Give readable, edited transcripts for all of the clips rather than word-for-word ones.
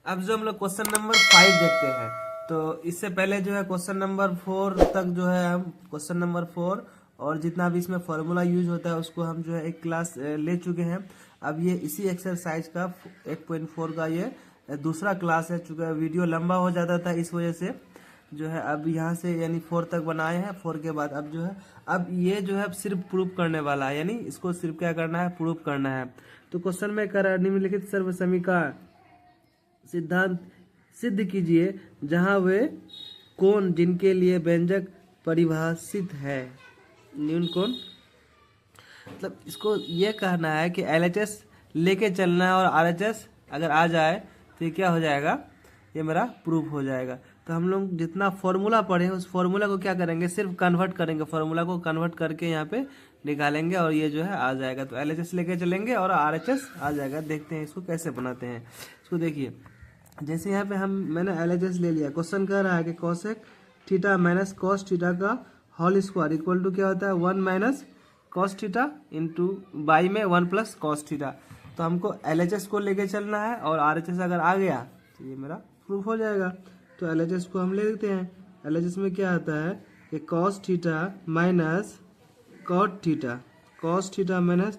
अब जो हम लोग क्वेश्चन नंबर 5 देखते हैं, तो इससे पहले जो है क्वेश्चन नंबर 4 तक जो है हम क्वेश्चन नंबर 4 और जितना भी इसमें फॉर्मूला यूज होता है उसको हम जो है एक क्लास ले चुके हैं। अब ये इसी एक्सरसाइज का 1.4 का ये दूसरा क्लास है। चूँकि वीडियो लंबा हो जाता था इस वजह से जो है अब यहाँ से यानी 4 तक बनाए हैं। 4 के बाद अब जो है अब ये जो है सिर्फ प्रूफ करने वाला है, यानी इसको सिर्फ क्या करना है, प्रूफ करना है। तो क्वेश्चन में कर निम्नलिखित सर्व समीकरण सिद्धांत सिद्ध कीजिए जहां वे कोण जिनके लिए व्यंजक परिभाषित है। न्यून कोण मतलब इसको ये कहना है कि एलएचएस लेके चलना है और आरएचएस अगर आ जाए तो ये क्या हो जाएगा, ये मेरा प्रूफ हो जाएगा। तो हम लोग जितना फॉर्मूला पढ़े हैं उस फॉर्मूला को क्या करेंगे, सिर्फ कन्वर्ट करेंगे, फॉर्मूला को कन्वर्ट करके यहाँ पे निकालेंगे और ये जो है आ जाएगा। तो एलएचएस लेके चलेंगे और आरएचएस आ जाएगा। देखते हैं इसको कैसे बनाते हैं। इसको देखिए, जैसे यहाँ पे मैंने एलएचएस ले लिया। क्वेश्चन कह रहा है कि cosec theta minus cos theta का होल स्क्वायर इक्वल टू क्या होता है, 1 minus cos theta into by में 1 प्लस कॉस थीटा। तो हमको एलएचएस को लेके चलना है और आरएचएस अगर आ गया तो ये मेरा प्रूफ हो जाएगा। तो एलएचएस को हम ले लेते हैं। एलएचएस में क्या आता है कि cos theta minus cot theta, cos theta minus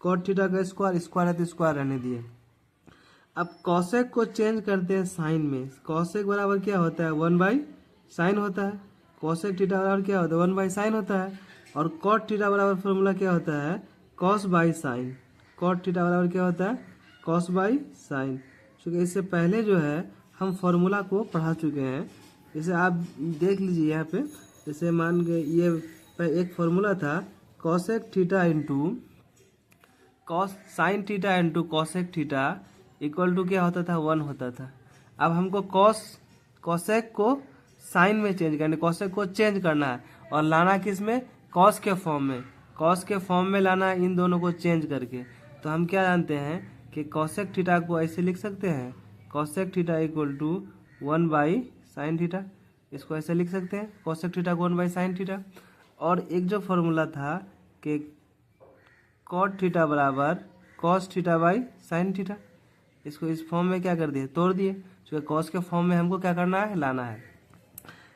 cot theta का स्क्वायर, स्क्वायर है तो स्क्वायर रहने दिए। अब कॉसेक को चेंज करते हैं साइन में। कॉसेक बराबर क्या होता है, 1 बाई साइन होता है। कॉसेक थीटा बराबर क्या होता है, 1 बाई साइन होता है। और कॉट थीटा बराबर फॉर्मूला क्या होता है, cos by sine. Cot theta बराबर क्या होता है, कॉस बाई साइन। क्योंकि इससे पहले जो है हम फॉर्मूला को पढ़ा चुके हैं। जैसे आप देख लीजिए यहाँ पे, जैसे मान के ये एक फॉर्मूला था cosec theta into cos sine theta into cosec theta equal to क्या होता था, 1 होता था। अब हमको कॉसेक को साइन में चेंज करना, कॉसेक को चेंज करना है और लाना किस में, कॉस के फॉर्म में। कॉस के फॉर्म में लाना है इन दोनों को चेंज करके। तो हम क्या जानते हैं कि कॉसेक थीटा को ऐसे लिख सकते हैं, cosec theta equal to 1 by sine theta. इसको ऐसे लिख सकते हैं, कॉसेक थीटा को 1 बाई साइन थीटा। और एक जो फॉर्मूला था कि कॉट थीटा बराबर cos theta by sine theta, इसको इस फॉर्म में क्या कर दिए, तोड़ दिए। क्योंकि कॉस के फॉर्म में हमको क्या करना है, लाना है।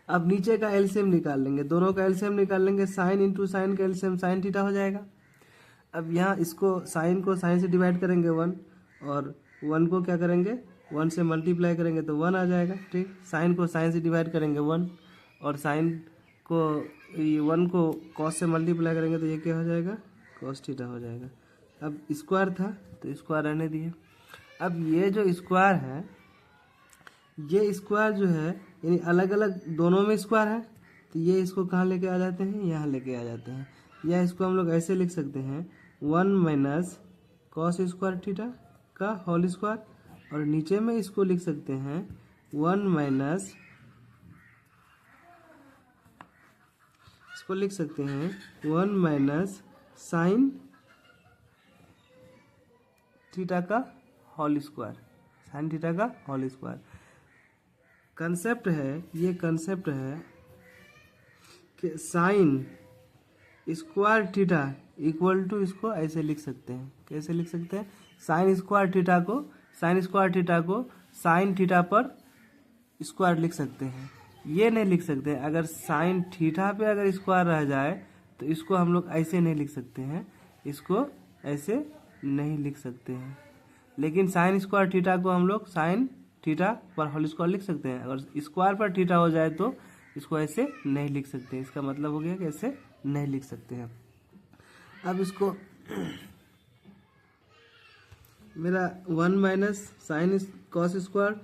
अब नीचे का एलसीएम निकाल लेंगे, दोनों का एलसीएम निकाल लेंगे। साइन इंटू साइन का एलसीएम साइन थीटा हो जाएगा। अब यहाँ इसको साइन को साइन से डिवाइड करेंगे 1, और 1 को क्या करेंगे, 1 से मल्टीप्लाई करेंगे तो 1 आ जाएगा। ठीक, साइन को साइन से डिवाइड करेंगे 1, और साइन को 1 को कॉस से मल्टीप्लाई करेंगे तो ये क्या हो जाएगा, कॉस थीटा हो जाएगा। अब स्क्वायर था तो स्क्वायर रहने दिए। अब ये जो स्क्वायर है, ये स्क्वायर जो है यानी अलग अलग दोनों में स्क्वायर है, तो ये इसको कहाँ लेके आ जाते हैं, यहाँ लेके आ जाते हैं। या इसको हम लोग ऐसे लिख सकते हैं, 1 माइनस कॉस स्क्वायर थीटा का होल स्क्वायर, और नीचे में इसको लिख सकते हैं 1 माइनस, इसको लिख सकते हैं 1 माइनस साइन थीटा का होल स्क्वायर, साइन थीटा का होल स्क्वायर। कंसेप्ट है, ये कंसेप्ट है कि sine square theta equal to, इसको ऐसे लिख सकते हैं, कैसे लिख सकते हैं, साइन स्क्वायर थीटा को साइन थीटा पर स्क्वायर लिख सकते हैं। ये नहीं लिख सकते हैं, अगर साइन थीटा पे अगर स्क्वायर रह जाए तो इसको हम लोग ऐसे नहीं लिख सकते हैं, इसको ऐसे नहीं लिख सकते हैं। लेकिन साइन स्क्वायर थीटा को हम लोग साइन थीटा पर होल स्क्वायर लिख सकते हैं। अगर स्क्वायर पर थीटा हो जाए तो इसको ऐसे नहीं लिख सकते। इसका मतलब हो गया कि ऐसे नहीं लिख सकते हैं। अब इसको मेरा 1 minus sine cos square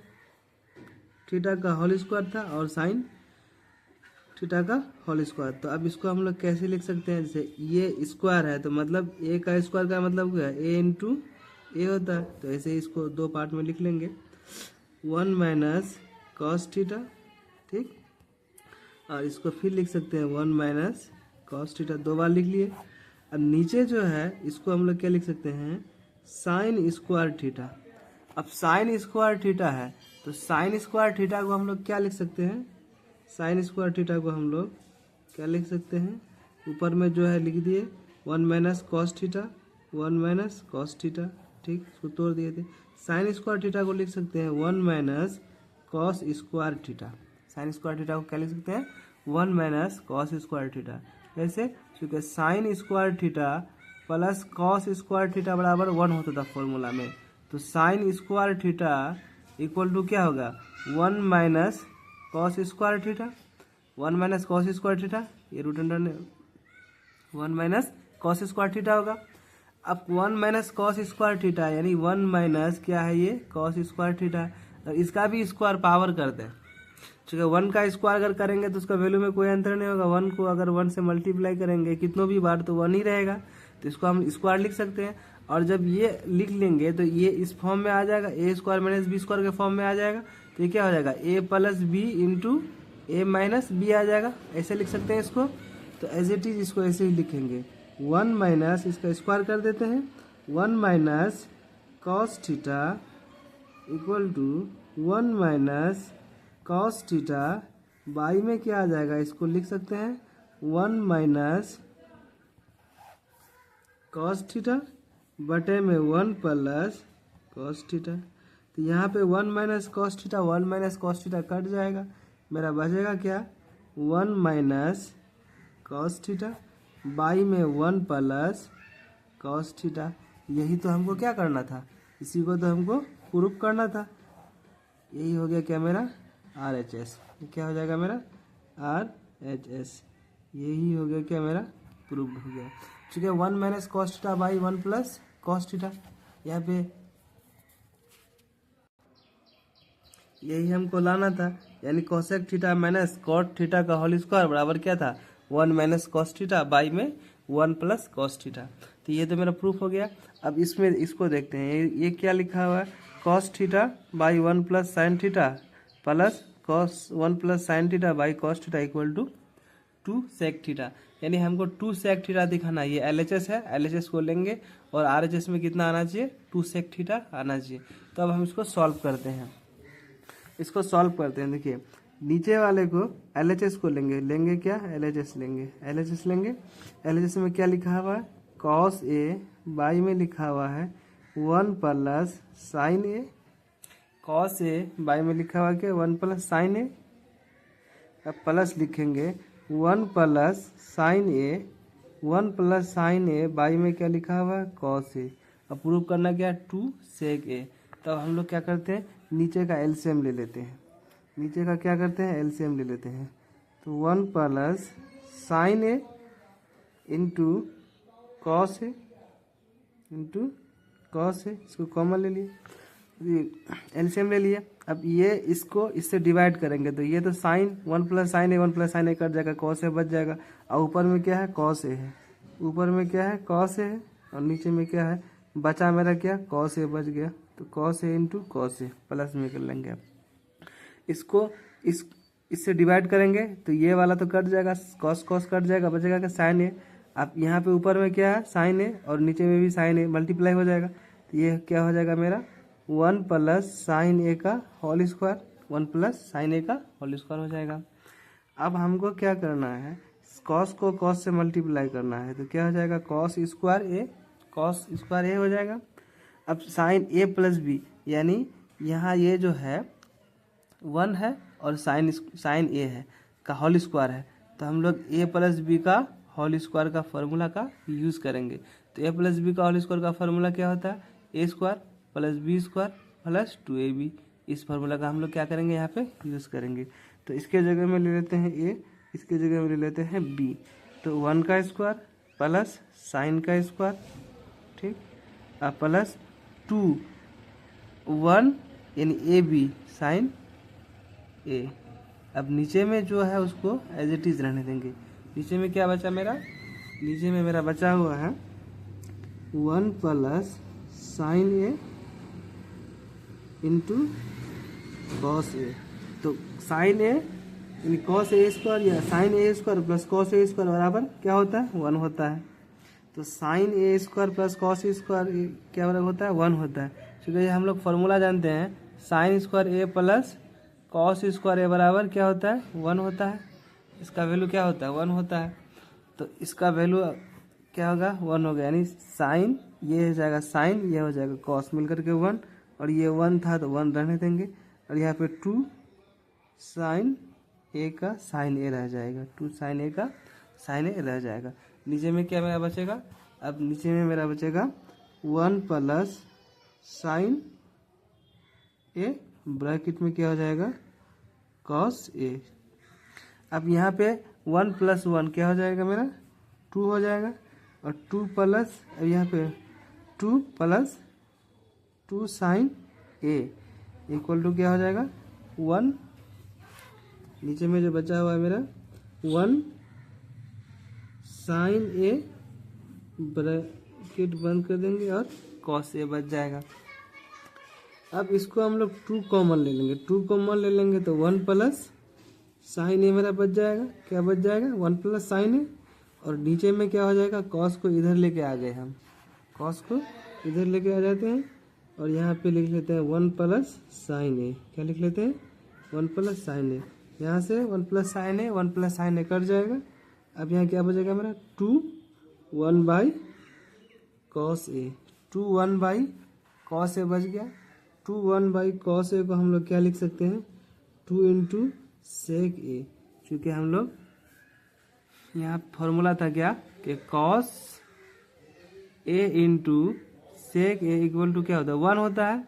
theta का होल स्क्वायर था और साइन थीटा का होल स्क्वायर। तो अब इसको हम लोग कैसे लिख सकते हैं, जैसे ये स्क्वायर है तो मतलब ए का स्क्वायर का मतलब क्या है, ए इंटू ए होता है। तो ऐसे इसको 2 पार्ट में लिख लेंगे, 1 माइनस कॉस थीटा, ठीक, और इसको फिर लिख सकते हैं 1 माइनस कॉस थीटा, 2 बार लिख लिए। अब नीचे जो है इसको हम लोग क्या लिख सकते हैं, साइन स्क्वायर थीटा। अब साइन स्क्वायर थीटा है तो साइन स्क्वायर थीटा को हम लोग क्या लिख सकते हैं, साइन स्क्वायर थीटा को हम लोग क्या लिख सकते हैं, ऊपर में जो है लिख दिए 1 minus cos theta, 1 minus cos theta, ठीक, इसको तोड़ दिए थे। साइन स्क्वायर थीटा को लिख सकते हैं 1 minus cos square theta. Sign square theta को क्या लिख सकते हैं 1 माइनस कॉस स्क्वायर थीटा। कैसे? क्योंकि sine square theta plus cos square theta बराबर 1 होता था फॉर्मूला में। तो sine square theta equal to क्या होगा 1 minus cos square theta. 1 minus cos square theta, ये root under 1 minus cos square theta होगा। अब 1 माइनस कॉस स्क्वायर थीटा यानी 1 माइनस क्या है ये कॉस स्क्वायर थीटा। तो इसका भी स्क्वायर पावर करते हैं, क्योंकि 1 का स्क्वायर अगर करेंगे तो उसका वैल्यू में कोई अंतर नहीं होगा। 1 को अगर 1 से मल्टीप्लाई करेंगे कितनों भी बार तो 1 ही रहेगा, तो इसको हम स्क्वायर लिख सकते हैं। और जब ये लिख लेंगे तो ये इस फॉर्म में आ जाएगा, ए स्क्वायर माइनस बी स्क्वायर के फॉर्म में आ जाएगा। तो ये क्या हो जाएगा ए प्लस बी इंटू ए माइनस बी आ जाएगा, ऐसे लिख सकते हैं इसको। तो एज इट इज इसको ऐसे ही लिखेंगे 1 माइनस इसका स्क्वायर कर देते हैं 1 minus cos theta equal to 1 minus cos theta by में क्या आ जाएगा, इसको लिख सकते हैं 1 माइनस कॉस थीटा बटे में 1 प्लस कॉस थीटा। तो यहाँ पे 1 minus cos theta 1 minus cos theta cut जाएगा, मेरा बचेगा क्या 1 माइनस कॉस थीटा बाई में 1 प्लस कॉस थीटा। यही तो हमको क्या करना था, इसी को तो हमको प्रूफ करना था। यही हो गया क्या मेरा RHS। क्या हो जाएगा मेरा RHS, यही हो गया क्या मेरा प्रूफ हो गया। ठीक है 1 minus cos theta by 1 plus cos theta, यहाँ पे यही हमको लाना था। यानी cosec theta minus cot theta का होल स्क्वायर बराबर क्या था 1 माइनस कॉस थीटा बाई में 1 प्लस कॉस थीटा। तो ये तो मेरा प्रूफ हो गया। अब इसमें इसको देखते हैं, ये क्या लिखा हुआ है cos theta by 1 plus sine theta plus cos 1 plus sine theta by cos theta equal to 2 sec theta. यानी हमको 2 सेक थीटा दिखाना है। ये LHS है, LHS को लेंगे और RHS में कितना आना चाहिए 2 सेक थीटा आना चाहिए। तो अब हम इसको सॉल्व करते हैं, इसको सॉल्व करते हैं। देखिए नीचे वाले को LHS को लेंगे क्या LHS लेंगे। LHS में क्या लिखा हुआ है कॉस ए बाई में लिखा हुआ है 1 plus sine A. Cos A by में लिखा हुआ क्या 1 प्लस साइन ए। अब प्लस लिखेंगे 1 plus sine A, 1 plus sine a by में क्या लिखा हुआ है कॉस ए। अब प्रूव करना क्या 2 सेक ए। तब हम लोग क्या करते हैं नीचे का एलसीएम ले लेते हैं, नीचे का क्या करते हैं एलसीएम ले लेते हैं। तो 1 plus sine A into cos A into cos ए, इसको कॉमन ले लिए, एलसीएम ले लिया। अब ये इसको इससे डिवाइड करेंगे तो ये तो sign 1 plus sine A 1 plus sine A cut जाएगा, कॉस ए बच जाएगा। और ऊपर में क्या है कॉस ए है, ऊपर में क्या है कॉस ए है और नीचे में क्या है बचा मेरा क्या कॉस ए बच गया। तो cos A into cos A plus में कर लेंगे। अब इसको इससे डिवाइड करेंगे तो ये वाला तो कट जाएगा, कॉस कॉस कट जाएगा, बचेगा क्या साइन ए। अब यहाँ पे ऊपर में क्या है साइन ए और नीचे में भी साइन ए मल्टीप्लाई हो जाएगा। तो ये क्या हो जाएगा मेरा 1 प्लस साइन ए का होल स्क्वायर, 1 प्लस साइन ए का होल स्क्वायर हो जाएगा। अब हमको क्या करना है कॉस को कॉस से मल्टीप्लाई करना है, तो क्या हो जाएगा कॉस स्क्वायर ए हो जाएगा। अब साइन ए प्लस बी यानी यहाँ ये जो है 1 है और साइन ए है का होल स्क्वायर है, तो हम लोग ए प्लस बी का होल स्क्वायर का फॉर्मूला का यूज़ करेंगे। तो ए प्लस बी का होल स्क्वायर का फॉर्मूला क्या होता है A square plus B square plus 2ab। इस फार्मूला का हम लोग क्या करेंगे यहाँ पे यूज़ करेंगे। तो इसके जगह में ले लेते हैं ए, इसके जगह में ले लेते हैं बी। तो 1 का स्क्वायर प्लस साइन का स्क्वायर, ठीक, प्लस 2 1 यानी ए बी साइन ए। अब नीचे में जो है उसको एज इट इज रहने देंगे। नीचे में क्या बचा मेरा, नीचे में मेरा बचा हुआ है 1 plus sine A into cos a. तो साइन ए यानी कॉस ए स्क्वायर या sign A square plus cos A square बराबर क्या होता है 1 होता है। तो sign A square plus cos A square क्या होता है 1 होता है। क्योंकि हम लोग फॉर्मूला जानते हैं sine square A plus cos square ए बराबर क्या होता है 1 होता है। इसका वैल्यू क्या होता है 1 होता है। तो इसका वैल्यू क्या होगा 1 होगा, यानी साइन ये हो जाएगा साइन, ये हो जाएगा कॉस, मिलकर के 1 और ये 1 था तो 1 रहने देंगे, और यहाँ पे 2 साइन ए का साइन ए रह जाएगा, 2 साइन ए का साइन ए रह जाएगा। नीचे में क्या मेरा बचेगा, अब नीचे में मेरा बचेगा 1 प्लस साइन ए, ब्रैकेट में क्या हो जाएगा कॉस ए। अब यहाँ पे 1 प्लस 1 क्या हो जाएगा मेरा 2 हो जाएगा, और 2 प्लस अब यहाँ पे 2 plus 2 sine A equal to क्या हो जाएगा 1। नीचे में जो बचा हुआ है मेरा 1 साइन ए, ब्रैकेट बंद कर देंगे और कॉस ए बच जाएगा। अब इसको हम लोग 2 कॉमन ले लेंगे, 2 कॉमन ले लेंगे तो 1 प्लस साइन ए मेरा बच जाएगा, क्या बच जाएगा 1 प्लस साइन ए, और नीचे में क्या हो जाएगा कॉस को इधर लेके आ गए हम, कॉस को इधर लेके आ जाते हैं और यहाँ पे लिख लेते हैं 1 प्लस साइन ए, क्या लिख लेते हैं 1 प्लस साइन ए। यहाँ से 1 plus sine A 1 plus sine A cut जाएगा। अब यहाँ क्या बचेगा मेरा 2 1 by cos A, 2 1 by cos A बच गया। 2 1 बाई कॉस ए को हम लोग क्या लिख सकते हैं 2 इंटू सेक ए, क्योंकि हम लोग यहाँ फॉर्मूला था क्या कि cos A into sec A equal to क्या होता है 1 होता है,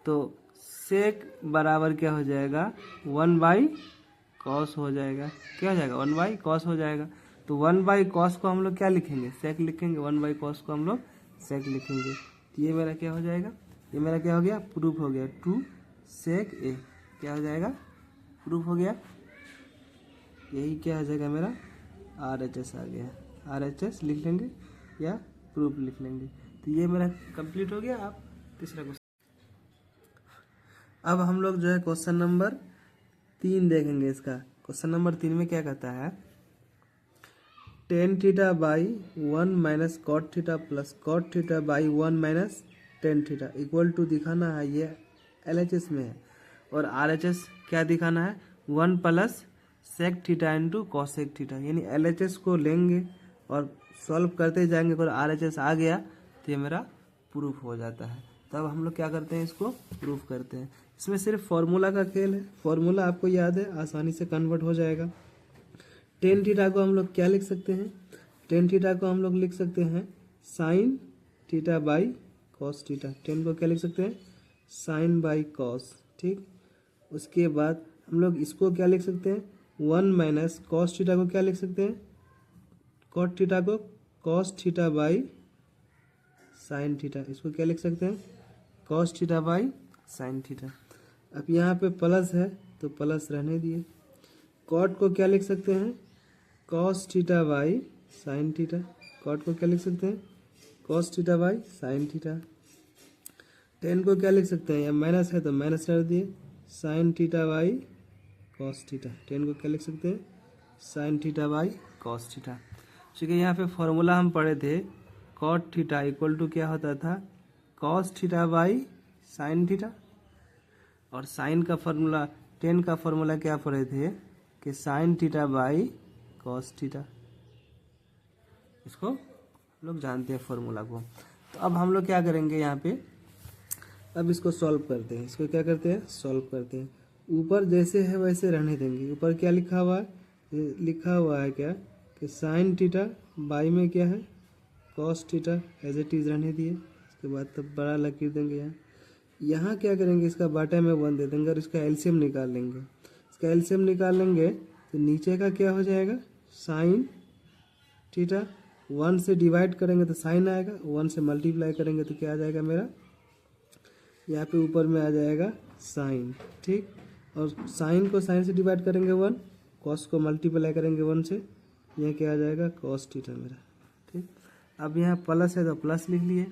तो सेक बराबर क्या हो जाएगा 1 बाई कॉस हो जाएगा, क्या हो जाएगा 1 बाई कॉस हो जाएगा। तो 1 बाई कॉस को हम लोग क्या लिखेंगे सेक लिखेंगे, 1 बाई कॉस को हम लोग सेक लिखेंगे। तो ये मेरा क्या हो जाएगा, ये मेरा क्या हो गया प्रूफ हो गया 2 सेक ए, क्या हो जाएगा प्रूफ हो गया। यही क्या हो जाएगा मेरा RHS आ गया, RHS लिख लेंगे या प्रूफ लिख लेंगे। तो ये मेरा कंप्लीट हो गया। आप तीसरा क्वेश्चन, अब हम लोग जो है क्वेश्चन नंबर 3 देखेंगे। इसका क्वेश्चन नंबर 3 में क्या कहता है tan theta by 1 minus cot theta plus cot theta by 1 minus tan theta equal to दिखाना है, ये LHS में है, और RHS क्या दिखाना है 1 plus sec theta into cosec theta, यानी LHS को लेंगे और सॉल्व करते जाएंगे, अगर RHS आ गया तो ये मेरा प्रूफ हो जाता है। तब हम लोग क्या करते हैं इसको प्रूफ करते हैं। इसमें सिर्फ फॉर्मूला का खेल है, फॉर्मूला आपको याद है आसानी से कन्वर्ट हो जाएगा। tan थीटा को हम लोग क्या लिख सकते हैं, tan थीटा को हम लोग लिख सकते हैं sign theta by cos theta, tan को क्या लिख सकते हैं साइन बाई कॉस, ठीक। उसके बाद हम लोग इसको क्या लिख सकते हैं 1 माइनस कॉस थीटा को क्या लिख सकते हैं कॉट थीटा को cos theta by sine theta, इसको क्या लिख सकते हैं cos theta by sine theta. अब यहाँ पे प्लस है तो प्लस रहने दिए। कॉट को क्या लिख सकते हैं cos theta by sine theta, cot को क्या लिख सकते हैं cos theta by sine theta. tan को क्या लिख सकते हैं, या माइनस है तो माइनस रख दिए sign theta by cos theta, tan को क्या लिख सकते हैं sign theta by cos theta. क्योंकि यहाँ पे फॉर्मूला हम पढ़े थे कॉट थीटा इक्वल टू क्या होता था cos theta by sine theta, और साइन का फॉर्मूला tan का फॉर्मूला क्या पढ़े थे कि sign theta by cos theta, इसको लोग जानते हैं फॉर्मूला को। तो अब हम लोग क्या करेंगे यहाँ पे, अब इसको सॉल्व करते हैं, इसको क्या करते हैं सॉल्व करते हैं। ऊपर जैसे है वैसे रहने देंगे। ऊपर क्या लिखा हुआ है, ये लिखा हुआ है क्या कि साइन थीटा बाई में क्या है cos theta, as it is रहने दिए। इसके बाद तब बड़ा लकीर देंगे यहाँ, यहाँ क्या करेंगे इसका बाटा में 1 दे देंगे और इसका एलसीएम निकाल लेंगे। इसका एलसीएम निकाल लेंगे तो नीचे का क्या हो जाएगा साइन थीटा, 1 से डिवाइड करेंगे तो साइन आएगा, 1 से मल्टीप्लाई करेंगे तो क्या आ जाएगा मेरा यहाँ पे ऊपर में आ जाएगा साइन, ठीक। और साइन को साइन से डिवाइड करेंगे 1, कॉस को मल्टीप्लाई करेंगे 1 से, यह क्या आ जाएगा कॉस थीटा मेरा, ठीक। अब यहाँ प्लस है तो प्लस लिख लिए।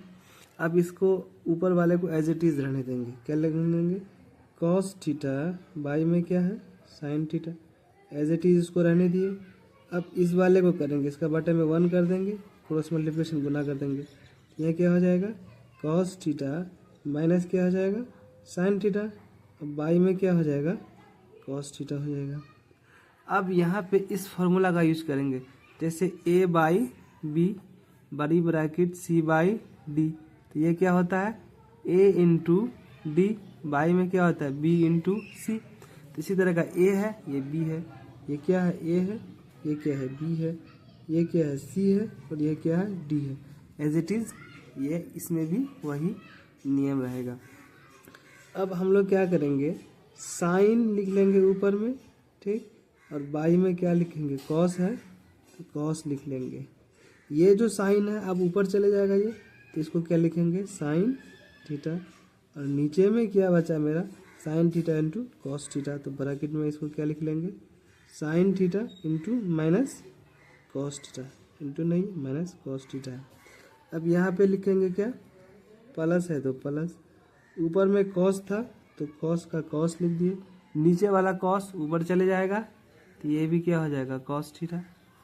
अब इसको ऊपर वाले को एज इट इज रहने देंगे, क्या लिखने देंगे कॉस थीटा बाई में क्या है sine theta, as it is इसको रहने दिए। अब इस वाले को करेंगे, इसका बटे में 1 कर देंगे, क्रॉस मल्टीप्लिकेशन गुना कर देंगे, यह क्या हो जाएगा कॉस थीटा माइनस क्या हो जाएगा साइन थीटा, अब बाई में क्या हो जाएगा कॉस थीटा हो जाएगा। अब यहाँ पे इस फॉर्मूला का यूज करेंगे, जैसे a बाई बी बड़ी ब्रैकेट c बाई डी, तो ये क्या होता है a इंटू डी, बाई में क्या होता है बी इंटू सी। तो इसी तरह का ए है, ये बी है, ये क्या है ए है, ये क्या है बी है, ये क्या है सी है और ये क्या है डी है। एज इट इज ये इसमें भी वही नियम रहेगा। अब हम लोग क्या करेंगे, साइन लिख लेंगे ऊपर में, ठीक, और बाई में क्या लिखेंगे कॉस है तो कॉस लिख लेंगे। ये जो साइन है अब ऊपर चले जाएगा ये, तो इसको क्या लिखेंगे साइन थीटा, और नीचे में क्या बचा मेरा sign theta into cos theta, तो ब्रैकेट में इसको क्या लिख लेंगे sign theta into minus cos theta, into नहीं माइनस कॉस थीटा है। अब यहाँ पे लिखेंगे क्या प्लस है तो प्लस, ऊपर में कॉस था तो कॉस का कॉस लिख दिए, नीचे वाला कॉस ऊपर चले जाएगा तो ये भी क्या हो जाएगा कॉस थीटा,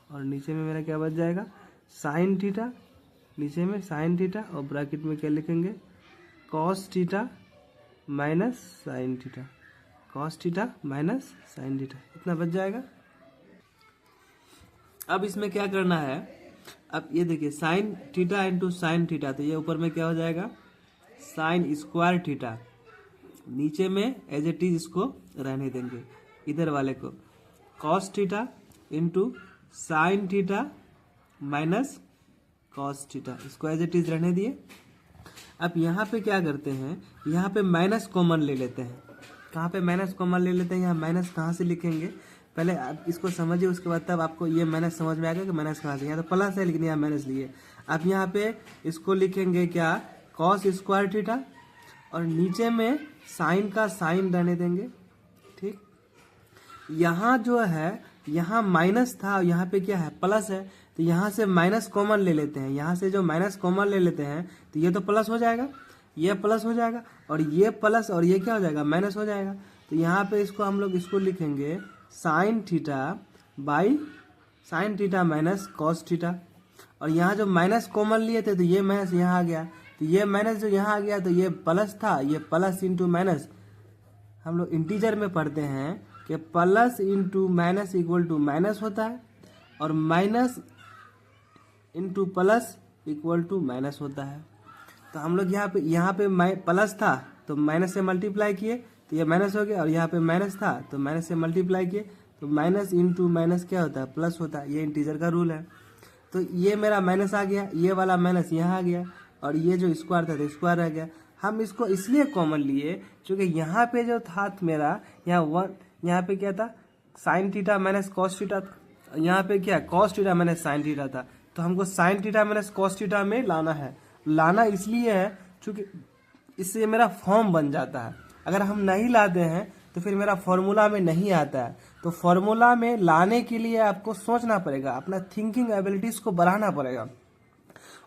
और नीचे में मेरा क्या बच जाएगा साइन थीटा, नीचे में साइन थीटा और ब्रैकेट में क्या लिखेंगे cos theta minus sine theta, cos theta minus sine theta, इतना बच जाएगा। अब इसमें क्या करना है, अब ये देखिए sign theta into sine theta, तो ये ऊपर में क्या हो जाएगा साइन स्क्वायर थीटा, नीचे में एज इट इज इसको रहने देंगे इधर वाले को, cos theta into sine theta minus cos theta, इसको एज इट इज रहने दिए। अब यहाँ पे क्या करते हैं, यहाँ पे माइनस कॉमन ले लेते हैं। कहाँ पे माइनस कॉमन ले लेते हैं, यहाँ माइनस कहाँ से लिखेंगे पहले आप इसको समझिए, उसके बाद तब आपको ये माइनस समझ में आएगा कि माइनस कहाँ से, यहाँ तो प्लस है लेकिन यहाँ माइनस लिए। आप यहाँ पे इसको लिखेंगे क्या कॉस स्क्वायर थीटा, और नीचे में साइन का साइन रहने देंगे, ठीक। यहाँ जो है यहाँ माइनस था, यहाँ पे क्या है प्लस है, तो यहाँ से माइनस कॉमन ले लेते हैं, यहाँ से जो माइनस कॉमन ले लेते हैं तो ये तो प्लस हो जाएगा, ये प्लस हो जाएगा और ये प्लस और ये क्या हो जाएगा माइनस हो जाएगा। तो यहाँ पे इसको हम लोग इसको लिखेंगे sign theta by sine theta minus cos theta, और यहाँ जो माइनस कॉमन लिए थे तो ये माइनस यहाँ आ गया, तो ये माइनस जो यहाँ आ गया तो ये प्लस था, ये प्लस इंटू माइनस, हम लोग इंटीजर में पढ़ते हैं कि plus into minus equal to minus होता है, और minus into plus equal to minus होता है। तो हम लोग यहाँ पे प्लस था तो माइनस से मल्टीप्लाई किए तो ये माइनस हो गया, और यहाँ पे माइनस था तो माइनस से मल्टीप्लाई किए तो माइनस इंटू माइनस क्या होता है प्लस होता है, ये इंटीजर का रूल है। तो ये मेरा माइनस आ गया, ये वाला माइनस यहाँ आ गया, और ये जो स्क्वायर था तो स्क्वायर रह गया। हम इसको इसलिए कॉमन लिए क्योंकि यहाँ पे जो था मेरा यहाँ पे क्या था sign theta minus cos theta, यहाँ पे क्या cos theta minus sine theta था, तो हमको sign theta minus cos theta में लाना है। लाना इसलिए है क्योंकि इससे मेरा फॉर्म बन जाता है, अगर हम नहीं लाते हैं तो फिर मेरा फॉर्मूला में नहीं आता है। तो फॉर्मूला में लाने के लिए आपको सोचना पड़ेगा, अपना थिंकिंग एबिलिटीज को बढ़ाना पड़ेगा,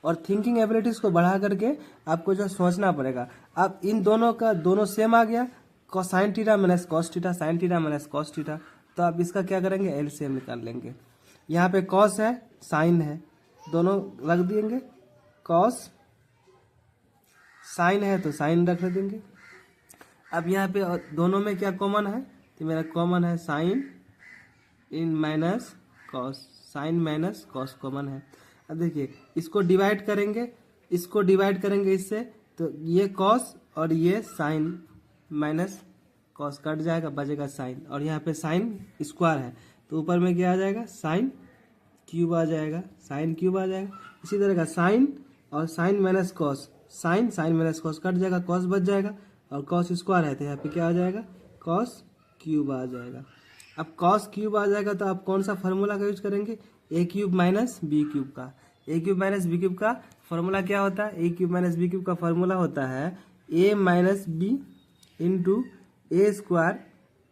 और थिंकिंग एबिलिटीज को बढ़ा करके आपको जो सोचना पड़ेगा। अब इन दोनों का दोनों सेम आ गया, sign theta minus cos theta, sign theta minus cos theta, तो आप इसका क्या करेंगे एलसीएम निकाल लेंगे। यहाँ पे कॉस है साइन है, दोनों रख देंगे, कॉस साइन है तो साइन रख देंगे। अब यहाँ पे दोनों में क्या कॉमन है, तो मेरा कॉमन है साइन इन minus cos, sine minus cos common है। अब देखिए इसको डिवाइड करेंगे, इसको डिवाइड करेंगे इससे, तो ये कॉस और ये साइन माइनस कॉस कट जाएगा, बचेगा साइन, और यहाँ पे साइन स्क्वायर है तो ऊपर में क्या आ जाएगा साइन क्यूब आ जाएगा, साइन क्यूब आ जाएगा। इसी तरह का साइन और sine minus cos, sine sine minus cos cut जाएगा, कॉस बच जाएगा, और कॉस स्क्वायर है तो यहाँ पे क्या आ जाएगा कॉस क्यूब आ जाएगा। अब कॉस क्यूब आ जाएगा तो आप कौन सा फार्मूला का यूज करेंगे, A cube minus B cube का। A cube minus B cube का फार्मूला क्या होता है, A cube minus B cube का फार्मूला होता है A minus B into A square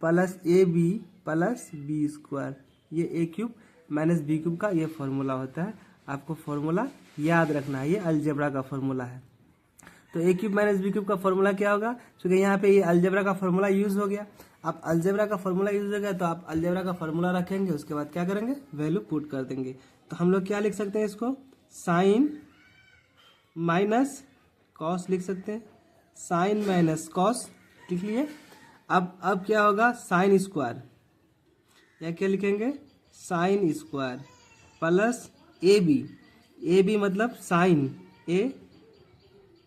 plus A B plus B square, ये A cube minus B cube का ये फार्मूला होता है। आपको फार्मूला याद रखना है, ये अलजेब्रा का फार्मूला है। तो ए क्यूब माइनस बी क्यूब का फार्मूला क्या होगा, क्योंकि यहाँ पे ये अलजेब्रा का फार्मूला यूज हो गया। आप अलजेब्रा का फार्मूला यूज हो गया तो आप अलजेब्रा का फार्मूला रखेंगे, उसके बाद क्या करेंगे वैल्यू पुट कर देंगे। तो हम लोग क्या लिख सकते हैं, इसको साइन माइनस कॉस लिख सकते हैं, साइन माइनस कॉस लिख लिए। अब क्या होगा साइन स्क्वायर, या क्या लिखेंगे sine square plus A B मतलब साइन ए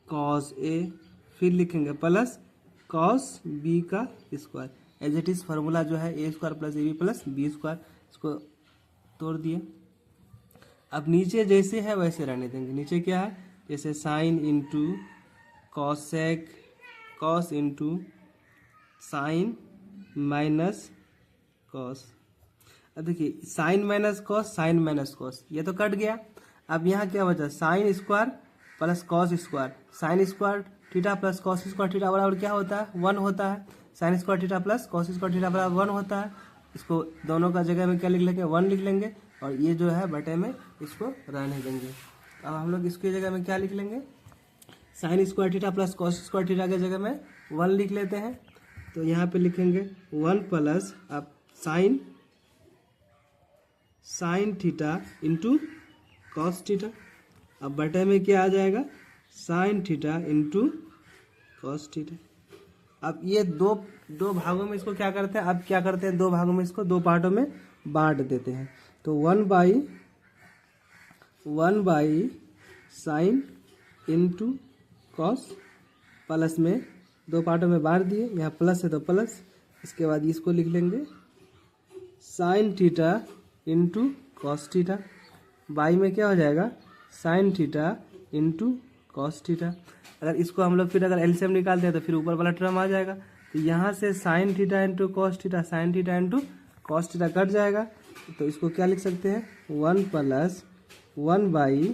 कॉस ए, फिर लिखेंगे प्लस कॉस बी का square, as it is formula जो है A square plus A B plus B square, इसको तोड़ दिए। अब नीचे जैसे है वैसे रहने देंगे। नीचे क्या है, जैसे sine into cosec, cos into sine minus cos. अब देखिए sine minus cos, sine minus cos, ये तो कट गया। अब यहाँ क्या बचा, sine square plus cos square, sine square theta plus cos square theta बराबर क्या होता है, 1 होता है। Sine square theta plus cos square theta बराबर 1 होता है। इसको दोनों का जगह में क्या लिख लेंगे, 1 लिख लेंगे, और ये जो है बटे में इसको रहने देंगे। अब हम लोग इसकी जगह में क्या लिख लेंगे, sign square theta plus cos square theta के जगह में 1 लिख लेते हैं। तो यहाँ पे लिखेंगे 1 प्लस अब sign theta into cos theta, अब बटे में क्या आ जाएगा, sign theta into cos theta. अब ये दो भागों में इसको क्या करते हैं, अब क्या करते हैं, दो भागों में इसको दो पार्टों में बांट देते हैं। तो 1/1 साइन इंटू कॉस, प्लस में दो पार्टों में बांट दिए, यहाँ प्लस है तो प्लस, इसके बाद इसको लिख लेंगे sign theta into cos theta, by में क्या हो जाएगा, sign theta into cos theta. अगर इसको हम लोग फिर अगर एलसीएम निकालते हैं तो फिर ऊपर वाला टर्म आ जाएगा। तो यहाँ से sign theta into cos theta, sign theta into cos theta cut जाएगा। तो इसको क्या लिख सकते हैं, 1 प्लस 1/,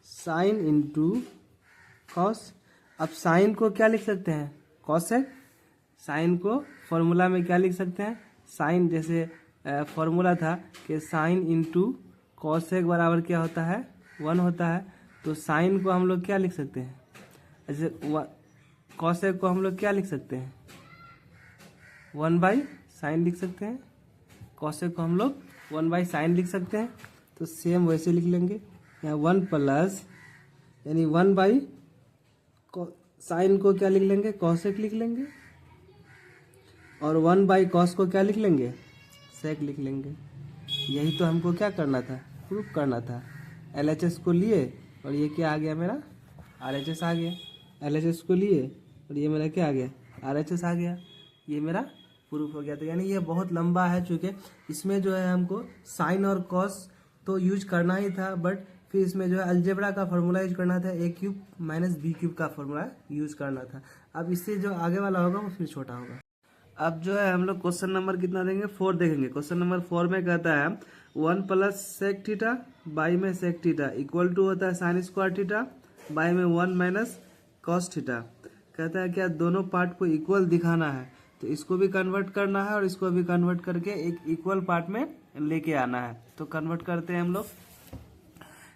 साइन इंटू कॉस। अब साइन को क्या लिख सकते हैं, कॉसेक। साइन को फॉर्मूला में क्या लिख सकते हैं, साइन जैसे फॉर्मूला था कि साइन इंटू कॉसेक बराबर क्या होता है, 1 होता है। तो साइन को हम लोग क्या लिख सकते हैं, ऐसे कॉसेक को हम लोग क्या लिख सकते हैं, 1/साइन लिख सकते हैं। कॉसेक को हम लोग 1/साइन लिख सकते हैं। तो सेम वैसे लिख लेंगे, यहाँ 1 प्लस यानी 1/, साइन को क्या लिख लेंगे, कॉसेक लिख लेंगे, और 1/कॉस को क्या लिख लेंगे, सेक लिख लेंगे। यही तो हमको क्या करना था, प्रूफ करना था। LHS को लिए और ये क्या आ गया मेरा, RHS आ गया। LHS को लिए और ये मेरा क्या आ गया, RHS आ गया। ये मेरा प्रूफ हो गया। तो यानी ये बहुत लंबा है, चूँकि इसमें जो है हमको साइन और कॉस तो यूज करना ही था, बट फिर इसमें जो है अलजेब्रा का फॉर्मूला यूज करना था, a³ - b³ का फॉर्मूला यूज करना था। अब इससे जो आगे वाला होगा वो फिर छोटा होगा। अब जो है हम लोग क्वेश्चन नंबर कितना देंगे, 4 देखेंगे। क्वेश्चन नंबर 4 में कहता है 1 प्लस सेक थीटा बाई में सेक थीटा इक्वल टू होता है साइन स्क्वायर थीटा बाई में 1 माइनस कॉस थीटा। कहता है क्या दोनों पार्ट को इक्वल दिखाना है, तो इसको भी कन्वर्ट करना है और इसको भी कन्वर्ट करके एक इक्वल पार्ट में लेके आना है। तो कन्वर्ट करते हैं हम लोग।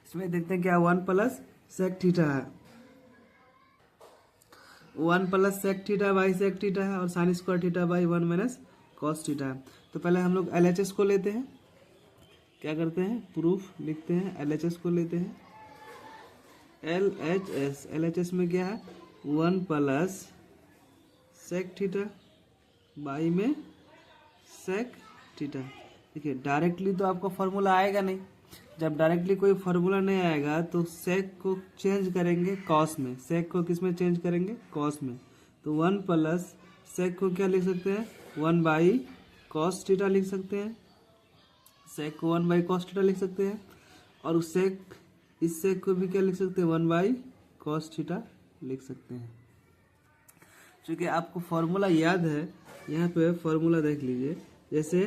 इसमें देखते हैं क्या 1 प्लस सेक थीटा है, 1 plus sec theta by sec theta है, और sine square theta by 1 minus cos theta है। तो पहले हम लोग LHS को लेते हैं। क्या करते हैं, प्रूफ लिखते हैं, LHS को लेते हैं। LHS में क्या है, 1 प्लस सेक थीटा बाई में सेक थीटा। देखिए डायरेक्टली तो आपको फॉर्मूला आएगा नहीं, जब डायरेक्टली कोई फार्मूला नहीं आएगा तो सेक को चेंज करेंगे कॉस में, सेक को किस में चेंज करेंगे, कॉस में। तो 1 प्लस सेक को क्या लिख सकते हैं, 1/कॉस थीटा लिख सकते हैं। सेक को 1/कॉस थीटा लिख सकते हैं, और उस सेक इस सेक को भी क्या लिख सकते हैं, 1/कॉस थीटा लिख सकते हैं। क्योंकि आपको फॉर्मूला याद है, यहाँ पे फॉर्मूला देख लीजिए, जैसे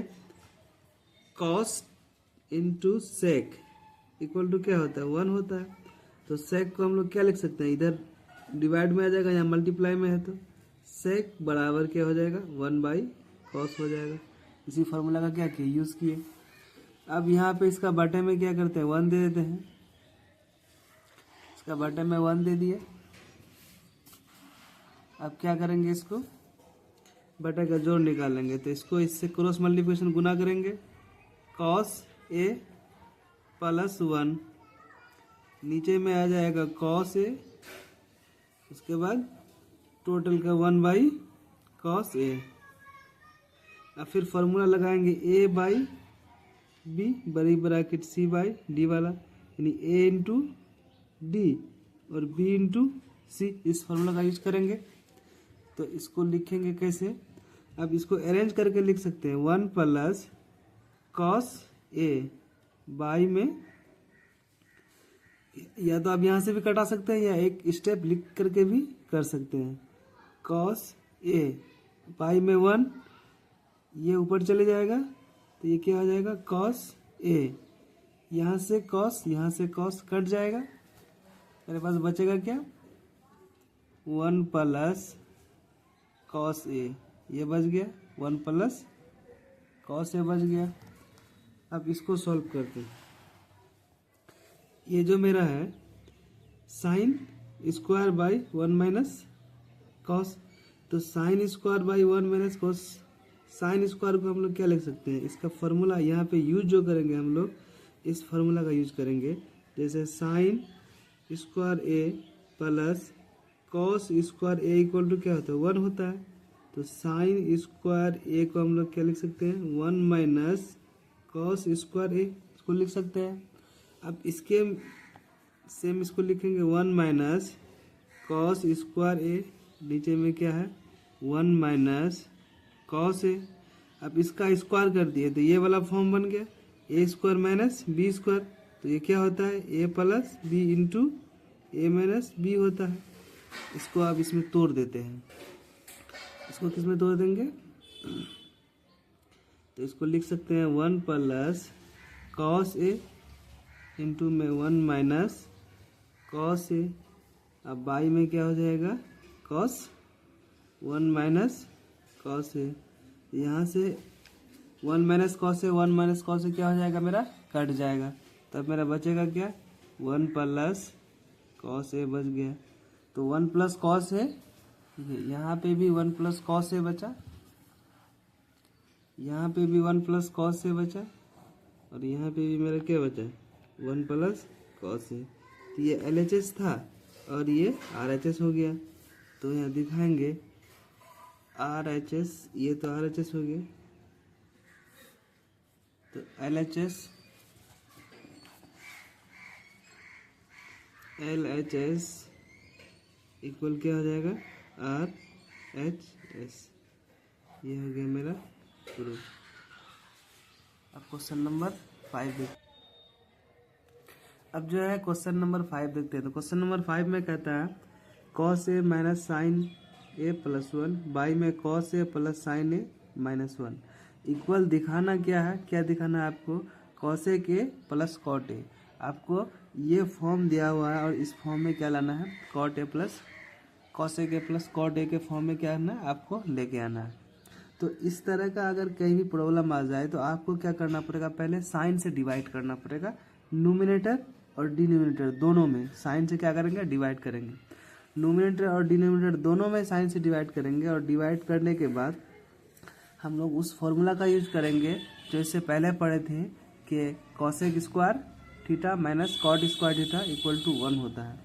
cos into sec equal to क्या होता है, 1 होता है। तो सेक को हम लोग क्या लिख सकते हैं, इधर डिवाइड में आ जाएगा, यहाँ मल्टीप्लाई में है तो सेक बराबर क्या हो जाएगा, 1/कॉस हो जाएगा। इसी फार्मूला का क्या किया, यूज़ किए। अब यहाँ पे इसका बटे में क्या करते हैं, 1 दे देते हैं। इसका बटे में 1 दे दिए। अब क्या करेंगे, इसको बटे का जोड़ निकालेंगे। तो इसको इससे क्रॉस मल्टीप्लिकेशन गुना करेंगे, कॉस ए प्लस 1, नीचे में आ जाएगा कॉस ए, उसके बाद टोटल का 1/कॉस ए। अब फिर फॉर्मूला लगाएंगे a/b बड़ी ब्रैकेट c/d वाला, यानी a इंटू डी और b इंटू सी। इस फॉर्मूला का यूज करेंगे। तो इसको लिखेंगे कैसे, अब इसको अरेंज करके लिख सकते हैं 1 प्लस कॉस ए बाई में, या तो आप यहाँ से भी कटा सकते हैं या एक स्टेप लिख करके भी कर सकते हैं। कॉस ए बाई में 1, ये ऊपर चले जाएगा तो ये क्या हो जाएगा कॉस ए, यहाँ से कॉस कट जाएगा, मेरे पास बचेगा क्या 1 प्लस कॉस ए, ये बच गया 1 प्लस कॉस ए बच गया। अब इसको सॉल्व करते हैं। ये जो मेरा है sine square by 1 minus cos, तो sine square by 1 minus cos, sine square को हम लोग क्या लिख सकते हैं, इसका फॉर्मूला यहाँ पे यूज जो करेंगे हम लोग इस फार्मूला का यूज करेंगे, जैसे sine square A plus cos square A equal to क्या होता है 1 होता है, तो साइन स्क्वायर ए को हम लोग क्या लिख सकते हैं 1 माइनस कॉस स्क्वायर ए, इसको लिख सकते हैं। अब इसके सेम इसको लिखेंगे 1 माइनस कॉस स्क्वायर ए, नीचे में क्या है 1 माइनस कॉस ए। अब इसका स्क्वायर कर दिए तो ये वाला फॉर्म बन गया A square minus B square, तो ये क्या होता है A plus B into A minus B होता है। इसको आप इसमें तोड़ देते हैं, इसको किस में तोड़ देंगे, तो इसको लिख सकते हैं 1 प्लस कॉस ए इंटू में 1 माइनस कॉस ए, अब बाई में क्या हो जाएगा कॉस 1 माइनस कॉस ए, यहाँ से 1 minus cos A 1 minus cos A क्या हो जाएगा मेरा कट जाएगा, तब मेरा बचेगा क्या 1 प्लस कॉस ए बच गया। तो 1 प्लस कॉस ए, यहाँ पे भी 1 प्लस कॉस ए बचा, यहाँ पे भी 1 प्लस कॉस ए बचा, और यहाँ पे भी मेरा क्या बचा 1 प्लस कॉस ए। तो ये LHS था और ये RHS हो गया, तो यहाँ दिखाएंगे RHS, ये तो RHS हो गया, तो LHS इक्वल क्या हो जाएगा RHS, ये हो गया मेरा प्रूफ। अब क्वेश्चन नंबर 5 देख, अब जो है क्वेश्चन नंबर 5 देखते हैं। तो क्वेश्चन नंबर 5 में कहता है cos A minus sine A plus 1 by में कॉस ए प्लस साइन ए माइनस 1 इक्वल दिखाना क्या है, क्या दिखाना है आपको कॉस ए के प्लस कॉट ए। आपको ये फॉर्म दिया हुआ है और इस फॉर्म में क्या लाना है cot A plus cos A के प्लस कॉट ए के फॉर्म में क्या करना है आपको लेके आना है। तो इस तरह का अगर कहीं भी प्रॉब्लम आ जाए तो आपको क्या करना पड़ेगा, पहले साइन से डिवाइड करना पड़ेगा, न्यूमिनेटर और डिनोमिनेटर दोनों में साइन से क्या करेंगे डिवाइड करेंगे, न्यूमिनेटर और डिनोमिनेटर दोनों में साइन से डिवाइड करेंगे, और डिवाइड करने के बाद हम लोग उस फॉर्मूला का यूज करेंगे जो इससे पहले पढ़े थे कि cosec square theta minus cot square theta equal to 1 होता है।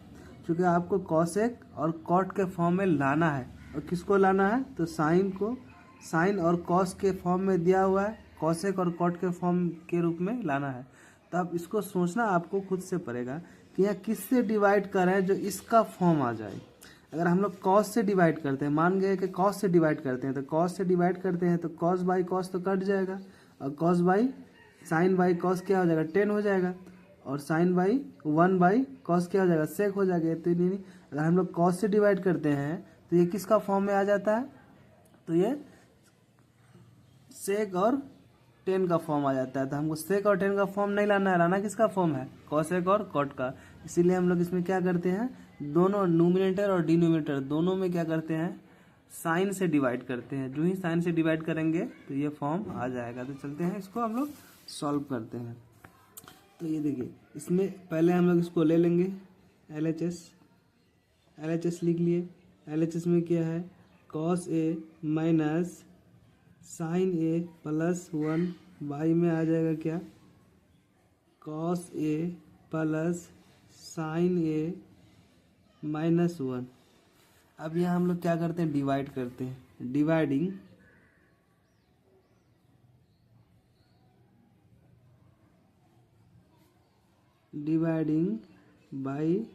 क्योंकि आपको कॉसेक और कॉट के फॉर्म में लाना है, और किसको लाना है तो साइन को, साइन और कॉस के फॉर्म में दिया हुआ है, कॉसेक और कॉट के फॉर्म के रूप में लाना है। तो आप इसको सोचना आपको खुद से पड़ेगा कि यहाँ किससे डिवाइड करें जो इसका फॉर्म आ जाए। अगर हम लोग कॉस से डिवाइड करते हैं, मान गए कि कॉस से डिवाइड करते हैं, तो कॉस से डिवाइड करते हैं तो कॉस बाई कॉस तो कट जाएगा, और cos by sign by cos क्या हो जाएगा 10 हो जाएगा, और साइन बाई 1 बाई कॉस क्या हो जाएगा सेक हो जाएगा। तो नहीं, अगर हम लोग कॉस से डिवाइड करते हैं तो ये किसका फॉर्म में आ जाता है, तो ये सेक और 10 का फॉर्म आ जाता है। तो हमको सेक और 10 का फॉर्म नहीं लाना है, लाना किसका फॉर्म है कॉसेक और कॉट का। इसीलिए हम लोग इसमें क्या करते हैं, दोनों न्यूमिनेटर और डिनोमिनेटर दोनों में क्या करते हैं साइन से डिवाइड करते हैं। जो ही साइन से डिवाइड करेंगे तो ये फॉर्म आ जाएगा। तो चलते हैं इसको हम लोग सॉल्व करते हैं। तो ये देखिए, इसमें पहले हम लोग इसको ले लेंगे LHS लिख लिए। LHS में क्या है cos A minus sine A plus 1 by में आ जाएगा क्या कॉस ए प्लस साइन ए माइनस 1। अब यहाँ हम लोग क्या करते हैं डिवाइड करते हैं, डिवाइडिंग बाई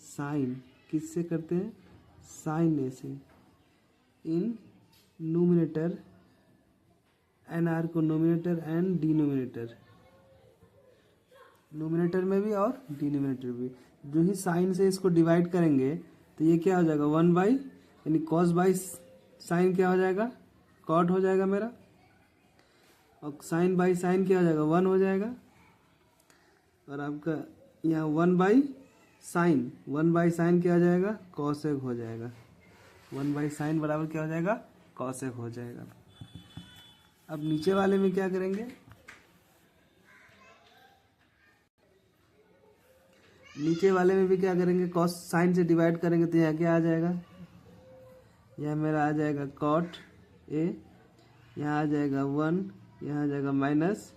साइन, किससे करते हैं साइन ए से, इन नोमिनेटर, एन आर को नोमिनेटर एंड डिनोमिनेटर, नोमिनेटर में भी और डिनोमिनेटर भी। जो ही साइन से इसको डिवाइड करेंगे तो ये क्या हो जाएगा 1 बाई, यानी कॉस बाई साइन क्या हो जाएगा, कॉट हो जाएगा मेरा, और साइन बाई साइन क्या हो जाएगा 1 हो जाएगा, और आपका यहाँ 1 बाई साइन क्या हो जाएगा, कॉसेक हो जाएगा। 1 बाई साइन बराबर क्या हो जाएगा, कॉसेक हो जाएगा। अब नीचे वाले में क्या करेंगे, नीचे वाले में भी क्या करेंगे, कॉस साइन से डिवाइड करेंगे तो यहाँ क्या आ जाएगा, यह मेरा आ जाएगा कॉट ए, यहाँ आ जाएगा 1, यहाँ आ जाएगा माइनस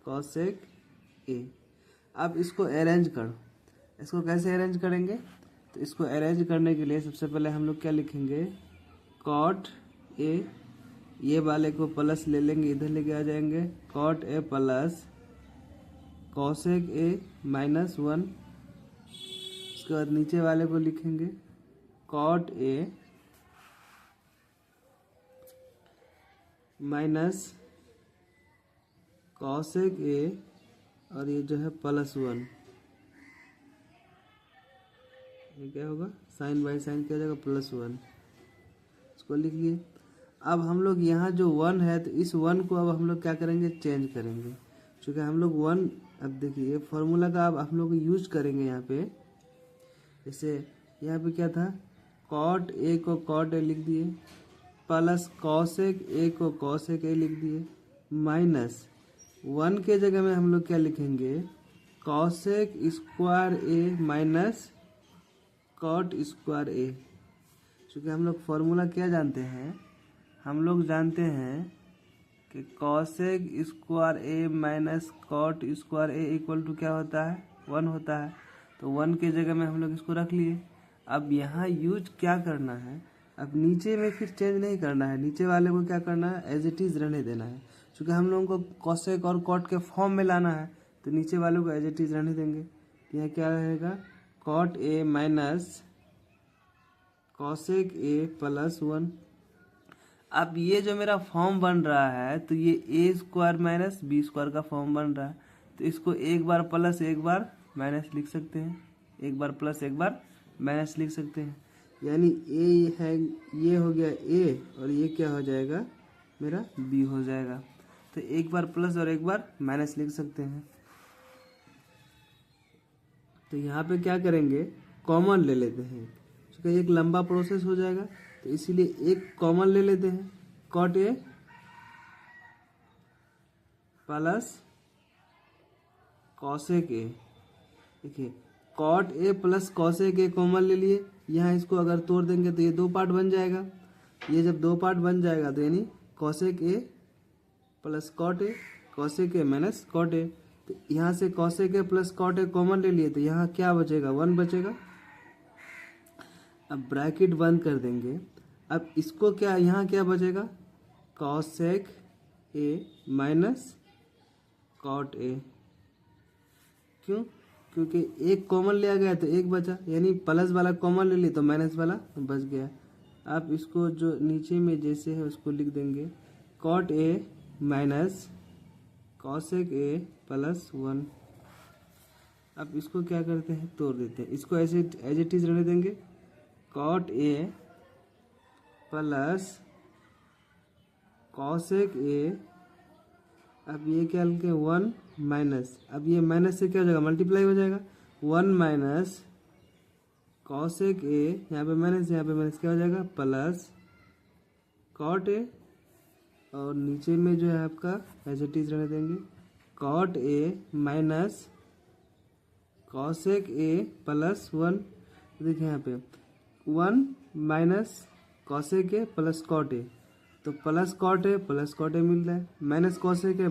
कॉसेक ए। अब इसको अरेंज करो, इसको कैसे अरेंज करेंगे, तो इसको अरेंज करने के लिए सबसे पहले हम लोग क्या लिखेंगे, कॉट ए, ये वाले को प्लस ले लेंगे, इधर लेके आ जाएंगे, कॉट ए प्लस कॉसेक ए माइनस 1। उसके बाद नीचे वाले को लिखेंगे cot a minus cosec a, और ये जो है +1, ये क्या होगा, साइन बाई साइन क्या हो जाएगा +1, इसको लिख लिए। अब हम लोग यहाँ जो 1 है तो इस 1 को अब हम लोग क्या करेंगे, चेंज करेंगे, क्योंकि हम लोग 1, अब देखिए फॉर्मूला का अब हम लोग यूज करेंगे यहाँ पे। जैसे यहाँ पे क्या था, कॉट ए को कॉट ए लिख दिए, प्लस कॉसेक ए को कॉसेक ए लिख दिए, माइनस 1 के जगह में हम लोग क्या लिखेंगे, cosec square a minus cot square ए। क्योंकि हम लोग फॉर्मूला क्या जानते हैं, हम लोग जानते हैं कि cosec square a minus cot square A equal to क्या होता है, 1 होता है। तो 1 के जगह में हम लोग इसको रख लिए। अब यहाँ यूज क्या करना है, अब नीचे में फिर चेंज नहीं करना है, नीचे वाले को क्या करना है, एज इट इज रहने देना है। क्योंकि हम लोगों को कॉसेक और कॉट के फॉर्म में लाना है, तो नीचे वाले को एज इट इज रहने देंगे। यहाँ क्या रहेगा, cot a minus cosec a +1। अब ये जो मेरा फॉर्म बन रहा है, तो ये ए स्क्वायर माइनस बी स्क्वायर का फॉर्म बन रहा है। तो इसको एक बार प्लस एक बार माइनस लिख सकते हैं, एक बार प्लस एक बार माइनस लिख सकते हैं। यानी ए है, ये हो गया ए, और ये क्या हो जाएगा मेरा बी हो जाएगा। तो एक बार प्लस और एक बार माइनस लिख सकते हैं। तो यहाँ पे क्या करेंगे, कॉमन ले लेते हैं, क्योंकि एक लंबा प्रोसेस हो जाएगा, तो इसीलिए एक कॉमन ले लेते हैं, cot A plus cosec A. देखिए cot A plus cosec A common ले लिए, यहाँ इसको अगर तोड़ देंगे तो ये 2 पार्ट बन जाएगा। ये जब 2 पार्ट बन जाएगा तो यानी cosec a plus cot a, cosec A minus cot a. तो यहाँ से cosec a plus cot a common ले लिए, तो यहाँ क्या बचेगा, 1 बचेगा। अब ब्रैकेट बंद कर देंगे। अब इसको क्या, यहाँ क्या बचेगा, cosec A minus cot a. क्यों, क्योंकि एक कॉमन लिया गया तो एक बचा, यानी प्लस वाला कॉमन ले ली तो माइनस वाला बच गया। आप इसको जो नीचे में जैसे है उसको लिख देंगे, cot a minus cosec a +1। अब इसको क्या करते हैं, तोड़ देते हैं, इसको ऐसे एज इट इज रहने देंगे, cot A plus cosec a. अब ये क्या लिखे, 1 माइनस, अब ये माइनस से क्या हो जाएगा, मल्टीप्लाई हो जाएगा, 1 माइनस कॉसेक ए, यहाँ पे माइनस क्या हो जाएगा, प्लस कॉट ए, और नीचे में जो है आपका एज इट इज रहने देंगे, cot a minus cosec a +1। देखिए यहाँ पे 1 minus cosec a plus cot a, तो प्लस कॉट ए मिल रहा है, माइनस कॉसेक ए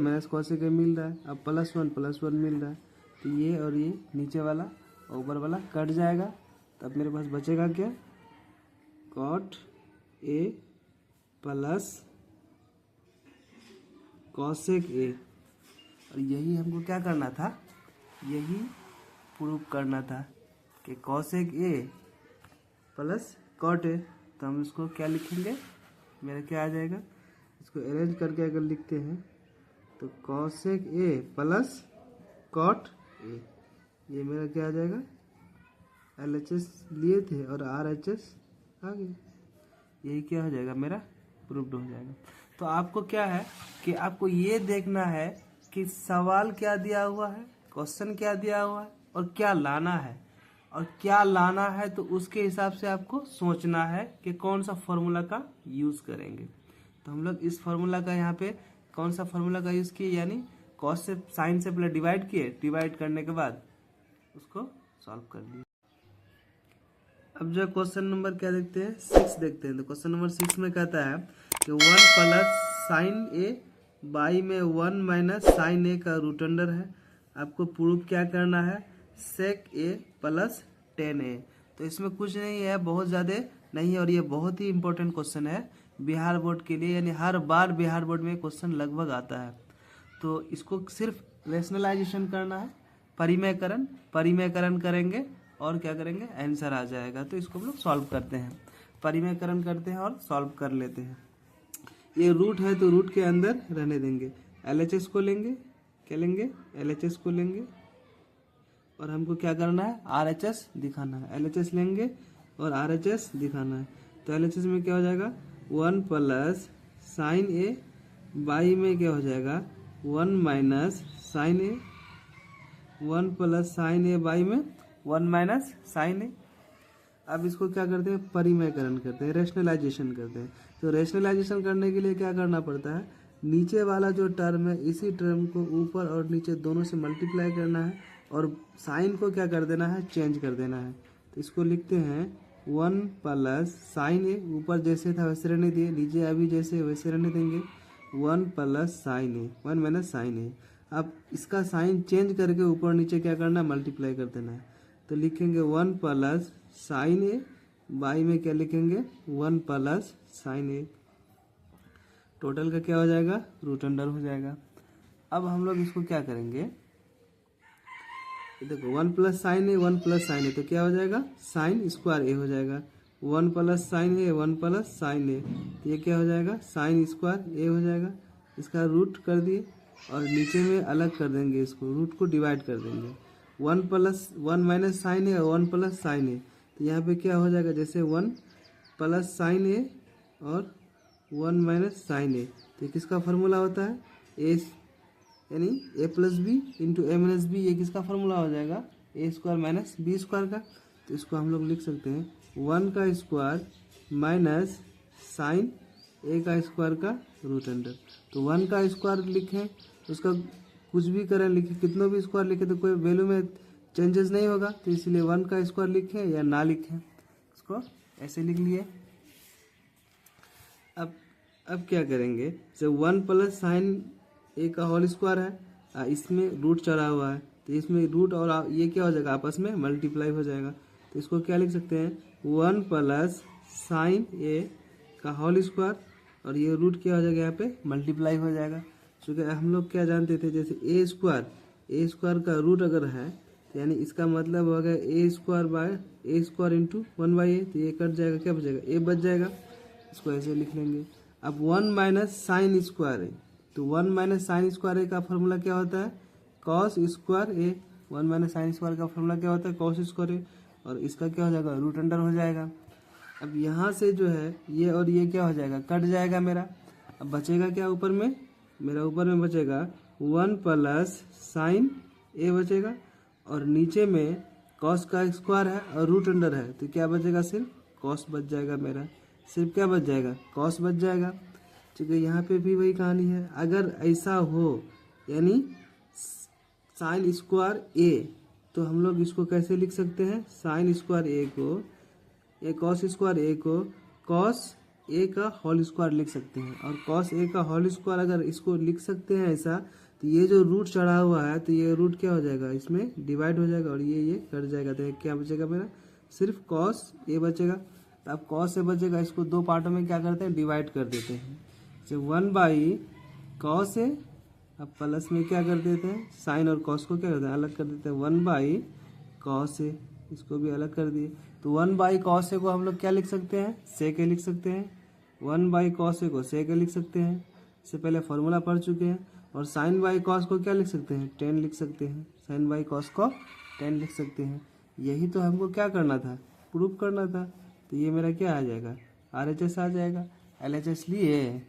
मिल रहा है, अब +1 मिल रहा है। तो ये और ये नीचे वाला ऊपर वाला कट जाएगा। तो अब मेरे पास बचेगा क्या, cot A plus cosec a. और यही हमको क्या करना था, यही प्रूव करना था कि cosec a plus cot a. तो हम इसको क्या लिखेंगे, मेरा क्या आ जाएगा, इसको अरेंज करके अगर लिखते हैं तो cosec a plus cot a, ये मेरा क्या आ जाएगा, LHS लिए थे और RHS आ गया, यही क्या हो जाएगा, मेरा प्रूव्ड हो जाएगा। तो आपको क्या है कि आपको ये देखना है कि सवाल क्या दिया हुआ है, क्वेश्चन क्या दिया हुआ है और क्या लाना है, और क्या लाना है तो उसके हिसाब से आपको सोचना है कि कौन सा फॉर्मूला का यूज़ करेंगे। तो हम लोग इस फॉर्मूला का यहाँ पे कौन सा फॉर्मूला का यूज़ किए, यानी कॉस से साइन से पहले डिवाइड किए, डिवाइड करने के बाद उसको सॉल्व कर दिए। अब जो क्वेश्चन नंबर क्या देखते हैं, 6 देखते हैं। तो क्वेश्चन नंबर 6 में कहता है कि 1 प्लस साइन ए बाई में 1 माइनस साइन ए का रूट अंडर है। आपको प्रूफ क्या करना है, सेक ए प्लस टेन ए। तो इसमें कुछ नहीं है, बहुत ज़्यादा नहीं है, और ये बहुत ही इंपॉर्टेंट क्वेश्चन है बिहार बोर्ड के लिए, यानी हर बार बिहार बोर्ड में क्वेश्चन लगभग आता है। तो इसको सिर्फ रेशनलाइजेशन करना है, परिमयकरण करेंगे और क्या करेंगे, आंसर आ जाएगा। तो इसको हम लोग सॉल्व करते हैं, परिमयकरण करते हैं और सॉल्व कर लेते हैं। ये रूट है तो रूट के अंदर रहने देंगे, LHS को लेंगे, क्या लेंगे, LHS को लेंगे, और हमको क्या करना है, RHS दिखाना है। LHS लेंगे और RHS दिखाना है। तो LHS में क्या हो जाएगा, 1 प्लस साइन ए बाई में क्या हो जाएगा, 1 minus sine A, 1 plus sine a by में 1 माइनस साइन ए। अब इसको क्या करते हैं, परिमयकरण करते हैं, रेशनलाइजेशन करते हैं। तो रेशनलाइजेशन करने के लिए क्या करना पड़ता है, नीचे वाला जो टर्म है इसी टर्म को ऊपर और नीचे दोनों से मल्टीप्लाई करना है और साइन को क्या कर देना है, चेंज कर देना है। तो इसको लिखते हैं 1 प्लस साइन ए, ऊपर जैसे था वैसे रहने दिए, नीचे अभी जैसे वैसे रहने देंगे, 1 प्लस साइन ए, 1 माइनस साइन ए। अब इसका साइन चेंज करके ऊपर नीचे क्या करना है, मल्टीप्लाई कर देना है। तो लिखेंगे 1 प्लस साइन ए बाई में क्या लिखेंगे, 1 प्लस साइन ए। टोटल का क्या हो जाएगा, रूट अंडर हो जाएगा। अब हम लोग इसको क्या करेंगे, देखो 1 प्लस साइन ए, 1 प्लस साइन ए, तो क्या हो जाएगा, साइन स्क्वायर ए हो जाएगा। 1 प्लस साइन ए, 1 प्लस साइन ए, तो ये क्या हो जाएगा, साइन स्क्वायर ए हो जाएगा। इसका रूट कर दिए और नीचे में अलग कर देंगे, इसको रूट को डिवाइड कर देंगे। 1 माइनस साइन ए और 1 प्लस साइन ए, तो यहाँ पे क्या हो जाएगा, जैसे 1 प्लस साइन ए और 1 माइनस साइन ए, तो किसका फार्मूला होता है, ए, यानी ए प्लस बी इंटू ए माइनस बी, ये किसका फार्मूला हो जाएगा, ए स्क्वायर माइनस बी स्क्वायर का। तो इसको हम लोग लिख सकते हैं 1 का स्क्वायर माइनस साइन ए का स्क्वायर का रूट अंडर। तो 1 का स्क्वायर लिखें, उसका कुछ भी करें लिखें, कितना भी स्क्वायर लिखें तो कोई वैल्यू में चेंजेस नहीं होगा, तो इसलिए 1 का स्क्वायर लिखें या ना लिखें, इसको ऐसे लिख लिए। अब क्या करेंगे, जब 1 प्लस साइन ए का होल स्क्वायर है, इसमें रूट चढ़ा हुआ है, तो इसमें रूट और ये क्या हो जाएगा, आपस में मल्टीप्लाई हो जाएगा। तो इसको क्या लिख सकते हैं, 1 प्लस साइन ए का होल स्क्वायर, और ये रूट क्या हो जाएगा, यहाँ पे मल्टीप्लाई हो जाएगा। क्योंकि हम लोग क्या जानते थे, जैसे ए स्क्वायर का रूट अगर है तो यानी इसका मतलब हो गया A square by A square into 1 by A, तो ये कट जाएगा, क्या बचेगा, ए बच जाएगा। इसको ऐसे लिख लेंगे। अब 1 माइनस साइन स्क्वायर ए, तो 1 माइनस साइन स्क्वायर ए का फॉर्मूला क्या होता है, कॉस स्क्वायर ए। 1 माइनस साइन स्क्वायर का फॉर्मूला क्या होता है, कॉस स्क्वायर ए, और इसका क्या हो जाएगा, रूट अंडर हो जाएगा। अब यहाँ से जो है ये और ये क्या हो जाएगा, कट जाएगा मेरा। अब बचेगा क्या ऊपर में, मेरा ऊपर में बचेगा 1 प्लस साइन ए बचेगा, और नीचे में कॉस का स्क्वायर है और रूट अंडर है, तो क्या बचेगा, सिर्फ कॉस बच जाएगा मेरा, सिर्फ क्या बच जाएगा, कॉस बच जाएगा। ठीक है, यहाँ पे भी वही कहानी है। अगर ऐसा हो यानी साइन स्क्वायर ए, तो हम लोग इसको कैसे लिख सकते हैं, साइन स्क्वायर ए को, ये कॉस स्क्वायर ए को कॉस ए का होल स्क्वायर लिख सकते हैं, और कॉस ए का होल स्क्वायर अगर इसको लिख सकते हैं ऐसा, तो ये जो रूट चढ़ा हुआ है तो ये रूट क्या हो जाएगा, इसमें डिवाइड हो जाएगा और ये कट जाएगा। तो क्या बचेगा मेरा, सिर्फ कॉस ए बचेगा। तो अब कॉस ए बचेगा, इसको दो पार्टों में क्या करते हैं, डिवाइड कर देते हैं। जैसे 1 बाई कॉस ए, अब प्लस में क्या कर देते हैं, साइन और कॉस को क्या करते हैं, अलग कर देते हैं, 1 बाई कॉस ए, इसको भी अलग कर दिए। तो 1 बाई कॉस ए को हम लोग क्या लिख सकते हैं, सेक ए लिख सकते हैं। 1/cos A को sec A लिख सकते हैं, इससे पहले फॉर्मूला पढ़ चुके हैं। और sin बाई cos को क्या लिख सकते हैं, tan लिख सकते हैं, sin बाई cos को tan लिख सकते हैं। यही तो हमको क्या करना था, प्रूफ करना था। तो ये मेरा क्या आ जाएगा, RHS आ जाएगा। LHS लिए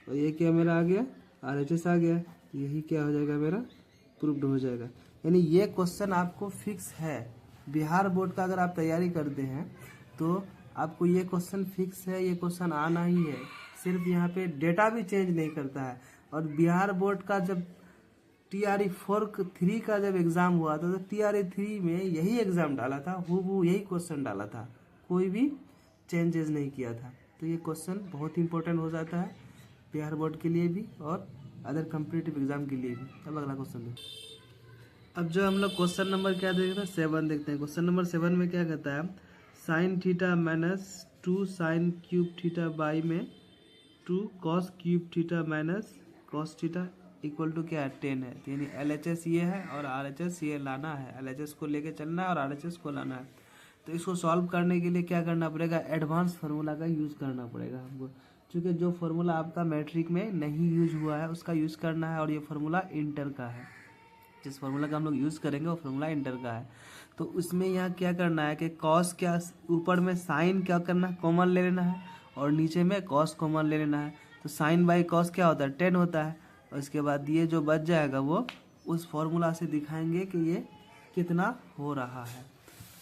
और ये क्या मेरा आ गया, RHS आ गया। यही क्या हो जाएगा, मेरा प्रूफ्ड हो जाएगा। यानी ये क्वेश्चन आपको फिक्स है। बिहार बोर्ड का अगर आप तैयारी करते हैं तो आपको ये क्वेश्चन फिक्स है, ये क्वेश्चन आना ही है। सिर्फ यहाँ पे डेटा भी चेंज नहीं करता है। और बिहार बोर्ड का जब TRE 4-3 का जब एग्ज़ाम हुआ था तो TRE 3 में यही एग्ज़ाम डाला था, हूबहू यही क्वेश्चन डाला था, कोई भी चेंजेस नहीं किया था। तो ये क्वेश्चन बहुत इंपॉर्टेंट हो जाता है बिहार बोर्ड के लिए भी और अदर कम्पिटिटिव एग्जाम के लिए भी। अब अगला क्वेश्चन देखो। अब जो हम लोग क्वेश्चन नंबर क्या देखते हैं, 7 देखते हैं। क्वेश्चन नंबर 7 में क्या कहता है, sine theta minus 2 sine cube theta by में 2 cos cube theta minus cos theta equal to क्या है, 10 है। तो यानी LHS ये है और RHS ये लाना है। LHS को लेके चलना है और RHS को लाना है। तो इसको सॉल्व करने के लिए क्या करना पड़ेगा, एडवांस फार्मूला का यूज़ करना पड़ेगा हमको, क्योंकि जो फार्मूला आपका मैट्रिक में नहीं यूज हुआ है उसका यूज़ करना है। और ये फार्मूला इंटर का है, जिस फार्मूला का हम लोग यूज़ करेंगे वो फार्मूला इंटर का है। तो उसमें यहाँ क्या करना है कि कॉस क्या, ऊपर में साइन क्या करना है, कॉमन ले लेना है और नीचे में कॉस कॉमन ले लेना है। तो साइन बाई कॉस क्या होता है, 10 होता है। और इसके बाद ये जो बच जाएगा वो उस फार्मूला से दिखाएंगे कि ये कितना हो रहा है।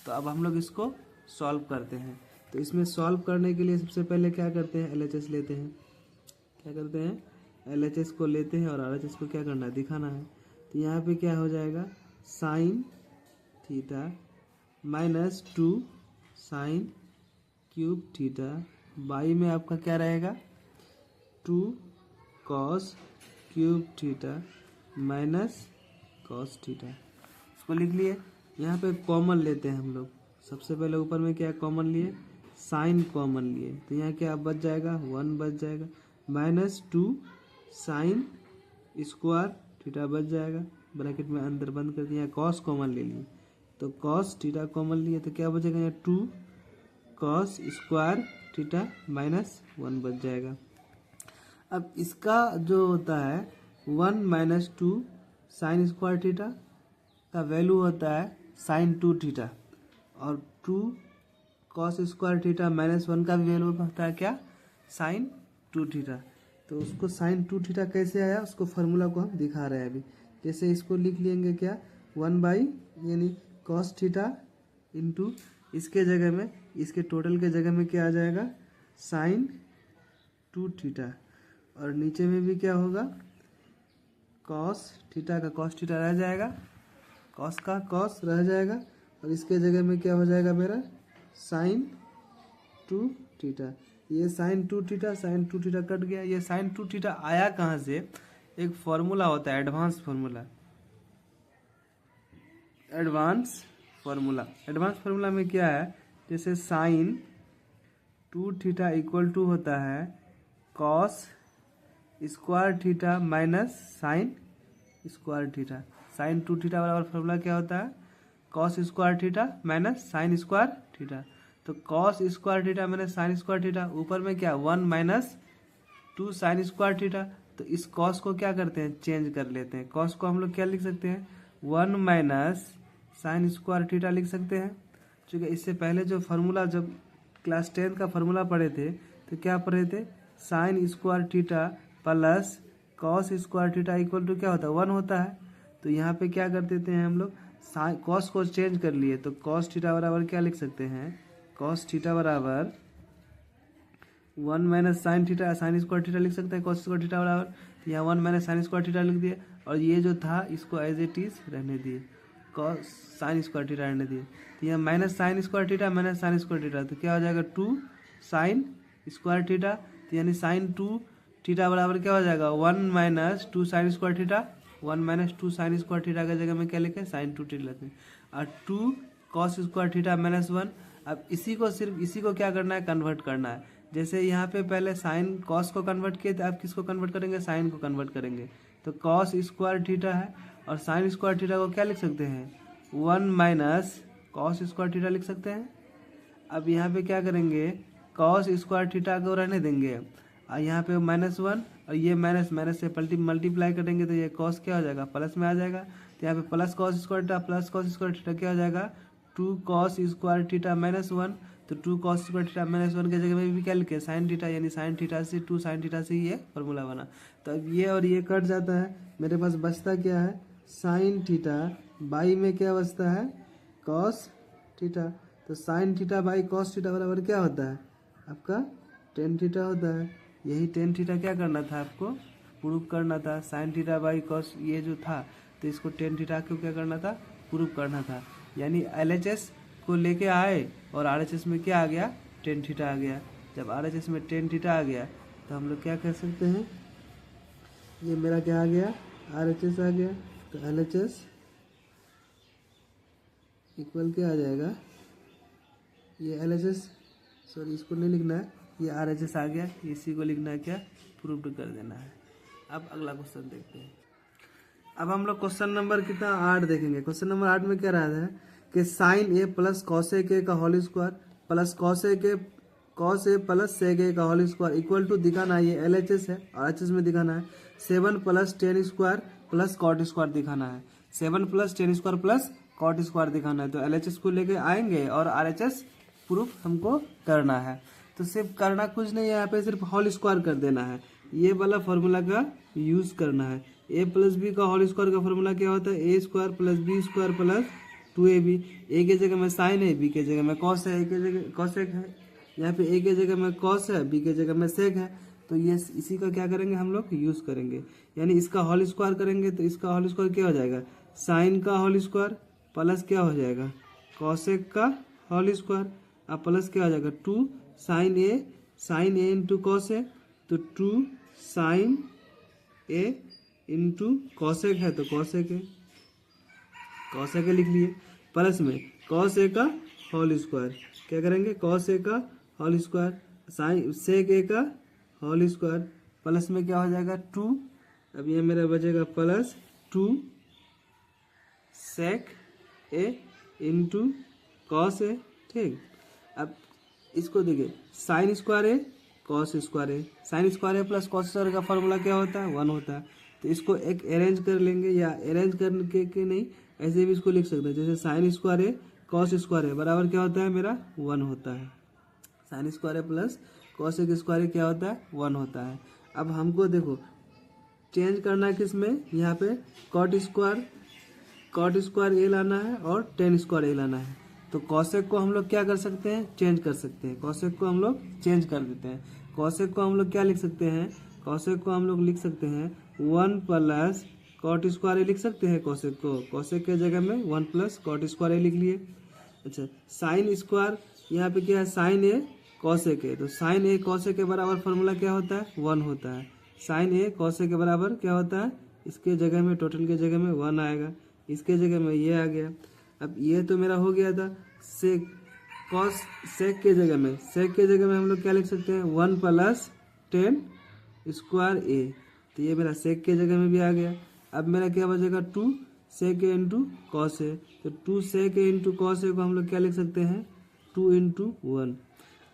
तो अब हम लोग इसको सॉल्व करते हैं। तो इसमें सॉल्व करने के लिए सबसे पहले क्या करते हैं, LHS लेते हैं। क्या करते हैं, LHS को लेते हैं और RHS को क्या करना है, दिखाना है। तो यहाँ पे क्या हो जाएगा, sign theta minus 2 sine cube theta by में आपका क्या रहेगा, 2 cos cube theta minus cos theta. इसको लिख लिए। यहाँ पे कॉमन लेते हैं हम लोग। सबसे पहले ऊपर में क्या कॉमन लिए, साइन कॉमन लिए। तो यहाँ क्या बच जाएगा, 1 बच जाएगा, माइनस 2 साइन स्क्वायर थीटा बच जाएगा, ब्रैकेट में अंदर बंद कर दिया। कॉस कॉमन ले लिए तो कॉस थीटा कॉमन लिए तो क्या बचेगा, यहाँ 2 कॉस स्क्वायर थीटा माइनस 1 बच जाएगा। अब इसका जो होता है 1 माइनस 2 साइन स्क्वायर थीटा का वैल्यू होता है साइन 2 थीटा, और 2 कॉस स्क्वायर थीटा माइनस 1 का भी वैल्यू होता है क्या, साइन 2 थीटा। तो उसको साइन 2 थीटा कैसे आया, उसको फार्मूला को हम दिखा रहे हैं अभी। जैसे इसको लिख लेंगे क्या, 1 बाई यानी कॉस थीटा इंटू इसके जगह में, इसके टोटल के जगह में क्या आ जाएगा, साइन 2 थीटा। और नीचे में भी क्या होगा, कॉस थीटा का कॉस थीटा रह जाएगा, कॉस का कॉस रह जाएगा। और इसके जगह में क्या हो जाएगा मेरा, साइन 2 थीटा। ये sine 2 theta, sine 2 theta cut गया। ये साइन 2 थीटा आया कहाँ से, एक फॉर्मूला होता है एडवांस फार्मूला। एडवांस फार्मूला में क्या है, जैसे साइन 2 थीटा इक्वल टू होता है cos square theta minus sine square theta. Sine 2 theta बराबर फार्मूला क्या होता है, cos square theta minus sine square theta. तो cos square theta minus sine square theta, ऊपर में क्या 1 माइनस 2 साइन स्क्वायर थीटा। तो इस कॉस को क्या करते हैं, चेंज कर लेते हैं। कॉस को हम लोग क्या लिख सकते हैं, 1 माइनस साइन स्क्वायर थीटा लिख सकते हैं। क्योंकि इससे पहले जो फार्मूला, जब क्लास 10 का फार्मूला पढ़े थे तो क्या पढ़े थे, sine square theta plus cos square theta equal to क्या होता है, 1 होता है। तो यहाँ पे क्या कर देते हैं हम लोग, कॉस को चेंज कर लिए तो कॉस थीटा बराबर क्या लिख सकते हैं, कॉस थीटा बराबर 1 minus sine theta, sign square theta लिख सकते हैं कॉस स्क्वायर थीटा बराबर। तो यहाँ 1 माइनस साइन स्क्वायर थीटा लिख दिए और ये जो था इसको एज इट इज रहने दिए, कॉस साइन स्क्वायर थीटा रहने दिए। तो यहाँ minus sine square theta minus sine square theta, तो क्या हो जाएगा 2 साइन स्क्वायर थीटा। तो यानी साइन 2 थीटा बराबर क्या हो जाएगा, 1 minus 2 sign square theta. 1 minus 2 sign square theta की जगह में क्या लिखे, साइन 2 थीटा लेते हैं। और 2 कॉस स्क्वायर थीटा माइनस 1। अब इसी को सिर्फ इसी को क्या करना है, कन्वर्ट करना है। जैसे यहाँ पे पहले साइन कॉस को कन्वर्ट किए थे, आप किसको कन्वर्ट करेंगे, साइन को कन्वर्ट करेंगे। तो कॉस स्क्वायर थीटा है और साइन स्क्वायर थीटा को क्या लिख सकते हैं, 1 माइनस कॉस स्क्वायर थीटा लिख सकते हैं। अब यहाँ पे क्या करेंगे, कॉस स्क्वायर थीटा को रहने देंगे और यहाँ पे -1 और ये माइनस माइनस से मल्टीप्लाई करेंगे तो ये कॉस क्या हो जाएगा, प्लस में आ जाएगा। तो यहाँ पे plus cos square theta plus cos square theta क्या हो जाएगा, 2 कॉस स्क्वायर थीटा -1। तो 2 कॉस स्क्वायर थीटा -1 के जगह में भी क्या लिखे साइन थीटा, यानी साइन थीटा से 2 साइन थीटा से ये फॉर्मूला बना। तो अब ये और ये कट जाता है, मेरे पास बचता क्या है, साइन थीटा बाई में क्या बचता है, कॉस थीटा। तो sign theta by cos theta बराबर क्या होता है आपका, टेन थीटा होता है। यही टेन थीटा क्या करना था आपको, प्रूव करना था। साइन थीटा बाई कॉस ये जो था, तो इसको टेन थीटा को क्या करना था, प्रूव करना था। यानी एलएचएस को लेके आए और आरएचएस में क्या आ गया, टेन थीटा आ गया। जब आरएचएस में टेन थीटा आ गया तो हम लोग क्या कर सकते हैं, ये मेरा क्या आ गया, आरएचएस आ गया। तो एलएचएस इक्वल क्या आ जाएगा, ये एलएचएस, सॉरी इसको नहीं लिखना है, ये आरएचएस आ गया, इसी को लिखना है क्या, प्रूव कर देना है। अब अगला क्वेश्चन देखते हैं। अब हम लोग क्वेश्चन नंबर कितना 8 देखेंगे। क्वेश्चन नंबर 8 में क्या रहा है कि sine A plus cosec A का whole square plus cosec A cos A plus sec A का होल स्क्वायर इक्वल टू दिखाना है, ये एलएचएस है और एचएस में दिखाना है 7 plus 10 square plus cot square दिखाना है। 7 plus 10 square plus cot square दिखाना है। तो एलएचएस को लेके आएंगे और आरएचएस प्रूफ हमको करना है। तो सिर्फ करना कुछ नहीं है, यहाँ पे सिर्फ होल स्क्वायर कर देना है, ये वाला फॉर्मूला का यूज करना है। ए प्लस बी का होल स्क्वायर का फॉर्मूला क्या होता है, A square plus B square plus 2ab। A के जगह में साइन है, बी के जगह में कॉस है, ए के जगह कॉसेक है, यहाँ पे ए के जगह में कॉस है, बी के जगह में सेक है। तो ये इसी का क्या करेंगे हम लोग, यूज करेंगे। यानी इसका होल स्क्वायर करेंगे तो इसका होल स्क्वायर क्या हो जाएगा, साइन का होल स्क्वायर प्लस क्या हो जाएगा, कॉसेक का होल स्क्वायर, अब प्लस क्या हो जाएगा 2 sine A into cos a. तो 2 साइन ए इंटू कॉसेक है तो कॉसेक है, कॉसेक लिख लिए, प्लस में कॉस ए का होल स्क्वायर, क्या करेंगे कॉस ए का whole square, sign sec A का होल स्क्वायर, प्लस में क्या हो जाएगा 2। अब ये मेरा बचेगा plus 2 sec A into cos ए, ठीक। अब इसको देखिए, साइन स्क्वायर है कॉस स्क्वायर है, साइन स्क्वायर है प्लस कॉस स्क्वायर का फॉर्मूला क्या होता है, 1 होता है। तो इसको एक अरेंज कर लेंगे, या अरेंज करके के नहीं ऐसे भी इसको लिख सकते हैं, जैसे साइन स्क्वायर है कॉस स्क्वायर है बराबर क्या होता है मेरा 1 होता है। साइन स्क्वायर है प्लस कॉस स्क्वायर क्या होता है, 1 होता है। अब हमको देखो चेंज करना है किस में, यहाँ पे कॉट स्क्वायर ए लाना है और टेन स्क्वायर ए लाना है। तो कॉसेक को हम लोग क्या कर सकते हैं, चेंज कर सकते हैं। कॉसेक को हम लोग चेंज कर देते हैं। कॉसेक को हम लोग क्या लिख सकते हैं, कॉसेक को हम लोग लिख सकते हैं 1 प्लस कॉट स्क्वायर ए लिख सकते हैं। कॉसेक को कॉसेक के जगह में 1 प्लस कॉट स्क्वायर ए लिख लिए। अच्छा, साइन स्क्वायर यहाँ पे क्या है, साइन ए कॉसेक ए, तो साइन ए कॉसेक के बराबर फॉर्मूला क्या होता है, 1 होता है। साइन ए कॉसेक के बराबर क्या होता है, इसके जगह में टोटल के जगह में 1 आएगा, इसके जगह में ये आ गया। अब ये तो मेरा हो गया था सेक, कॉस सेक के जगह में हम लोग क्या लिख सकते हैं 1 प्लस 10 स्क्वायर ए, तो ये मेरा सेक के जगह में भी आ गया। अब मेरा क्या बचेगा 2 सेक ए इंटू कॉस ए, तो 2 सेक ए इंटू कॉस ए को हम लोग क्या लिख सकते हैं 2 इंटू 1।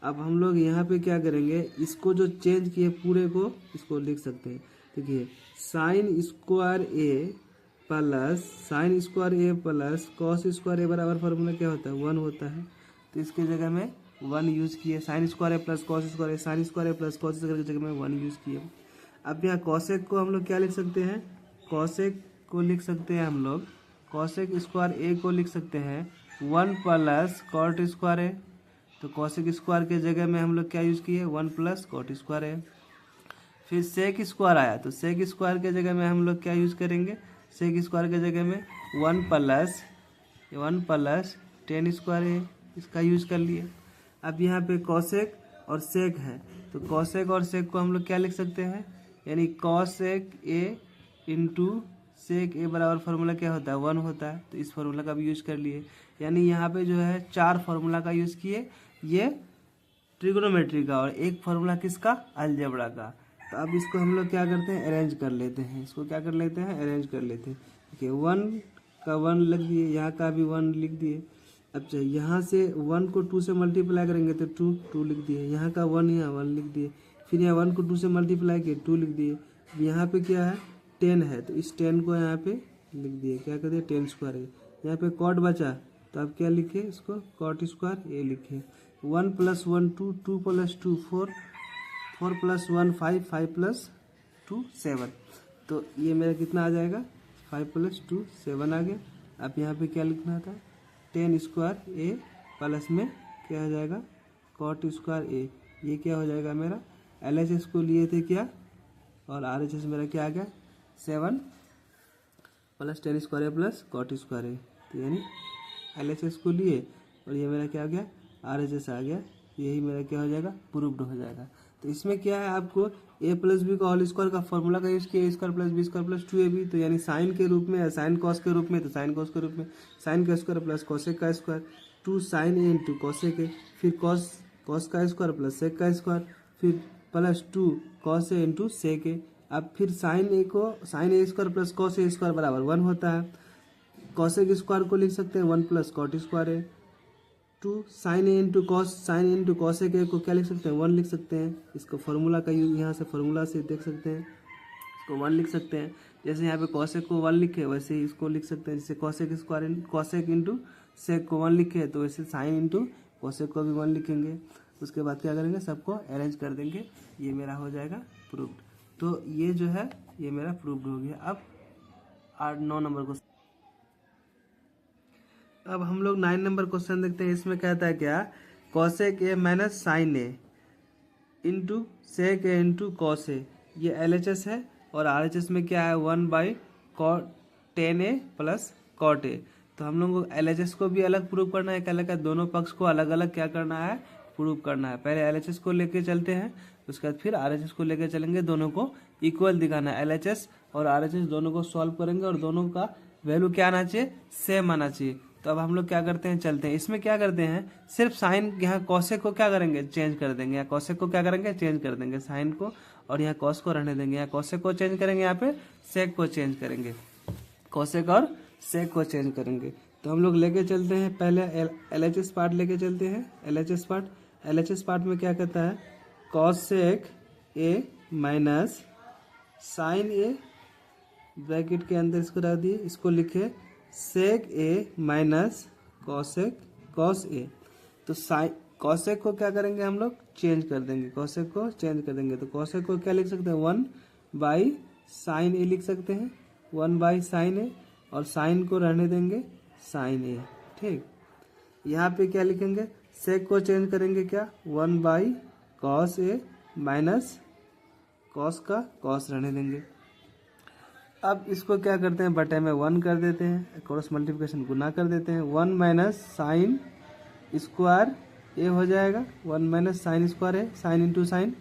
अब हम लोग यहाँ पे क्या करेंगे, इसको जो चेंज किए पूरे को इसको लिख सकते हैं। देखिए sign square A plus cos square ए बराबर फॉर्मूला क्या होता है 1 होता है। तो इसके जगह में 1 यूज किए, sign square A plus cos square A, sign square A plus cos square की जगह में 1 यूज किए। अब यहाँ कॉसेक को हम लोग क्या लिख सकते हैं, कॉसेक को लिख सकते हैं हम लोग, कॉसेक स्क्वायर ए को लिख सकते हैं 1 प्लस कॉट स्क्वायर ए। तो कॉसेक स्क्वायर के जगह में हम लोग क्या यूज किए 1 प्लस कॉट स्क्वायर ए। फिर सेक स्क्वायर आया, तो सेक स्क्वायर के जगह में हम लोग क्या यूज करेंगे, सेक स्क्वायर के जगह में 1 प्लस 10 स्क्वायर ए, इसका यूज कर लिए। अब यहाँ पे कॉसेक और सेक है, तो कॉसेक और सेक को हम लोग क्या लिख सकते हैं, यानी कॉसेक ए इंटू सेक ए बराबर फार्मूला क्या होता है 1 होता है। तो इस फार्मूला का भी यूज कर लिए। यानी यहाँ पे जो है 4 फार्मूला का यूज किए, ये ट्रिगोनोमेट्री का, और एक फार्मूला किसका, अलजेब्रा का। तो अब इसको हम लोग क्या करते हैं, अरेंज कर लेते हैं। इसको क्या कर लेते हैं, अरेंज कर लेते हैं। देखिए 1 का 1 लिख दिए, यहाँ का भी 1 लिख दिए। अब चाहिए यहाँ से 1 को 2 से मल्टीप्लाई करेंगे तो 2 लिख दिए, यहाँ का 1 यहाँ 1 लिख दिए, फिर यहाँ 1 को 2 से मल्टीप्लाई किए 2 लिख दिए। यहाँ पे क्या है 10 है, तो इस 10 को यहाँ पे लिख दिए, क्या कर दिए 10 स्क्वायर है। यहाँ पे कॉट बचा तो आप क्या लिखे इसको कॉट स्क्वायर ए लिखे। 1 + 1 2, 2 + 2 4, 4 + 1 5, 5 + 2 7। तो ये मेरा कितना आ जाएगा 5 + 2 7 आ गया। अब यहाँ पे क्या लिखना था 10 स्क्वायर ए प्लस में क्या हो जाएगा कॉट स्क्वायर ए। ये क्या हो जाएगा मेरा LHS को लिए थे क्या और RHS मेरा क्या आ गया 7 + 10 square A plus cot square ए। तो यानी LHS को लिए और ये मेरा क्या आ गया RHS आ गया। यही मेरा क्या हो जाएगा प्रूव्ड हो जाएगा। तो इसमें क्या है आपको a + b का होल स्क्वायर का फॉर्मूला का यूज किया a² + b² + 2ab। तो यानी साइन के रूप में साइन कॉस के रूप में, तो साइन कॉस के रूप में साइन का स्क्वायर प्लस कोसेक का square 2 sin a into cosec ए, फिर कॉस का स्क्वायर प्लस सेक का स्क्वायर, फिर plus 2 cos A into sec ए। अब फिर sign A square plus cos A square बराबर 1 होता है। कॉसेक स्क्वायर को लिख सकते हैं 1 + cot square a. 2 sin a into cosec a को क्या लिख सकते हैं 1 लिख सकते हैं। इसको फार्मूला का यूज यहाँ से फार्मूला से देख सकते हैं, इसको 1 लिख सकते हैं। जैसे यहाँ पे कॉसेक को 1 लिखे वैसे ही इसको लिख सकते हैं। जैसे कॉसेक इंटू सेक को 1 लिखे तो वैसे साइन इंटू कॉसेक को भी 1 लिखेंगे। उसके बाद क्या करेंगे सबको अरेंज कर देंगे, ये मेरा हो जाएगा प्रूव्ड। तो ये जो है ये मेरा प्रूव्ड हो गया। अब 9 नंबर क्वेश्चन, अब हम लोग 9 नंबर क्वेश्चन देखते हैं। इसमें कहता है क्या cosec A minus sine A into sec A into cos A. ये LHS है और RHS में क्या है 1/tan a plus cot a. तो हम लोग को LHS को भी अलग प्रूव करना है, क्या लगा दोनों पक्ष को अलग अलग क्या करना है प्रूव करना है। पहले LHS को लेके चलते हैं, उसके बाद फिर RHS को लेके चलेंगे, दोनों को इक्वल दिखाना है। LHS और RHS दोनों को सॉल्व करेंगे और दोनों का वैल्यू क्या आना चाहिए सेम आना चाहिए। तो अब हम लोग क्या करते हैं चलते हैं। इसमें क्या करते हैं सिर्फ साइन यहाँ कॉसेक को क्या करेंगे चेंज कर देंगे, यहाँ कॉसेक को क्या करेंगे चेंज कर देंगे साइन को, और यहाँ कॉस को रहने देंगे। यहाँ कॉसेक को चेंज करेंगे, यहाँ पे सेक को चेंज करेंगे, कॉसेक और सेक को चेंज करेंगे। तो हम लोग लेके चलते हैं पहले LHS पार्ट लेके चलते हैं। LHS पार्ट में क्या कहता है cosec A minus sine a, bracket के अंदर इसको रख दिए, इसको लिखे sec a minus cosec cos a. तो कॉसेक को क्या करेंगे हम लोग चेंज कर देंगे, कॉसेक को चेंज कर देंगे। तो कॉसेक को क्या लिख सकते हैं 1/sin ए लिख सकते हैं, 1/sin ए, और साइन को रहने देंगे साइन ए। ठीक, यहाँ पे क्या लिखेंगे सेक को चेंज करेंगे क्या 1/cos ए माइनस कॉस का कॉस रहने देंगे। अब इसको क्या करते हैं बटे में 1 कर देते हैं, क्रॉस मल्टीप्लिकेशन गुना कर देते हैं। 1 - साइन स्क्वायर ए हो जाएगा, 1 - साइन स्क्वायर है, साइन इंटू साइन,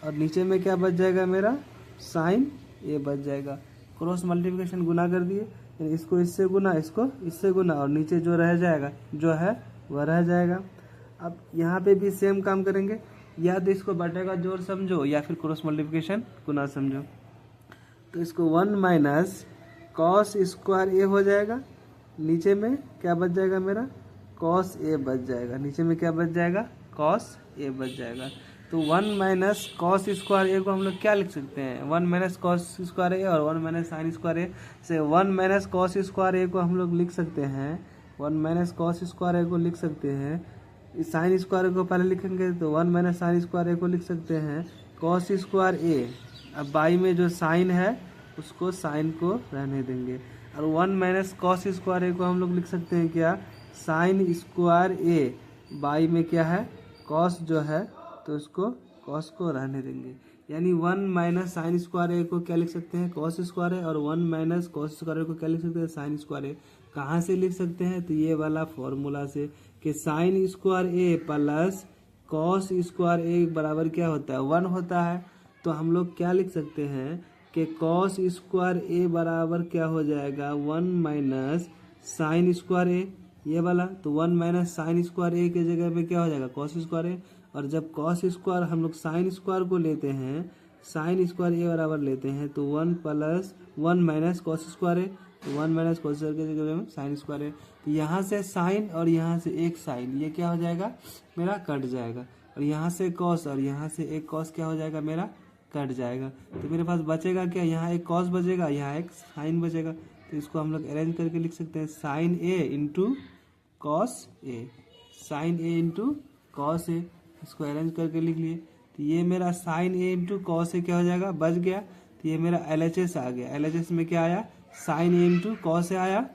और नीचे में क्या बच जाएगा मेरा साइन ए बच जाएगा। क्रॉस मल्टीप्लिकेशन गुना कर दिए, इसको इससे गुना इसको इससे गुना, और नीचे जो रह जाएगा जो है वह रह जाएगा। अब यहाँ पे भी सेम काम करेंगे, या तो इसको बटे का जोड़ समझो या फिर क्रॉस मल्टीप्लिकेशन गुना समझो। तो इसको 1 - cos स्क्वायर ए हो जाएगा, नीचे में क्या बच जाएगा मेरा cos ए बच जाएगा, नीचे में क्या बच जाएगा cos ए बच जाएगा। तो 1 - cos स्क्वायर ए को हम लोग क्या लिख सकते हैं 1 - cos स्क्वायर ए और 1 - sin स्क्वायर ए से 1 - cos स्क्वायर ए को हम लोग लिख सकते हैं, 1 - cos स्क्वायर ए को लिख सकते हैं। साइन स्क्वायर को पहले लिखेंगे तो 1 - sin स्क्वायर ए को लिख सकते हैं cos स्क्वायर ए। अब बाई में जो साइन है उसको साइन को रहने देंगे, और 1 - cos स्क्वायर ए को हम लोग लिख सकते हैं क्या साइन स्क्वायर ए, बाई में क्या है cos जो है तो उसको cos को रहने देंगे। यानी 1 - sin स्क्वायर ए को क्या लिख सकते हैं cos स्क्वायर ए, और 1 - cos स्क्वायर ए को क्या लिख सकते हैं sin स्क्वायर ए। कहाँ से लिख सकते हैं तो ये वाला फॉर्मूला से कि sin square A plus cos square ए बराबर क्या होता है 1 होता है। तो हम लोग क्या लिख सकते हैं कि cos स्क्वायर ए बराबर क्या हो जाएगा 1 - sin स्क्वायर ए, ये वाला। तो 1 - sin स्क्वायर ए के जगह पे क्या हो जाएगा cos स्क्वायर ए, और जब cos स्क्वायर हम लोग sin स्क्वायर को लेते हैं, sin स्क्वायर ए बराबर लेते हैं तो 1 - cos स्क्वायर ए, तो 1 - cos स्क्वायर के जगह में sin स्क्वायर ए। तो यहाँ से साइन और यहाँ से एक साइन, ये क्या हो जाएगा मेरा कट जाएगा। और यहाँ से कॉस और यहाँ से एक कॉस क्या हो जाएगा मेरा, कट जाएगा। तो मेरे पास बचेगा क्या, यहाँ एक कॉस बचेगा, यहाँ एक साइन बचेगा। तो इसको हम लोग अरेंज करके लिख सकते हैं sign A into cos A, sign A into cos ए, इसको अरेंज करके लिख लिए। तो ये मेरा साइन ए इंटू कॉस ए क्या हो जाएगा, बच गया। तो ये मेरा LHS आ गया। LHS में क्या आया, साइन ए इंटू कॉस ए आया।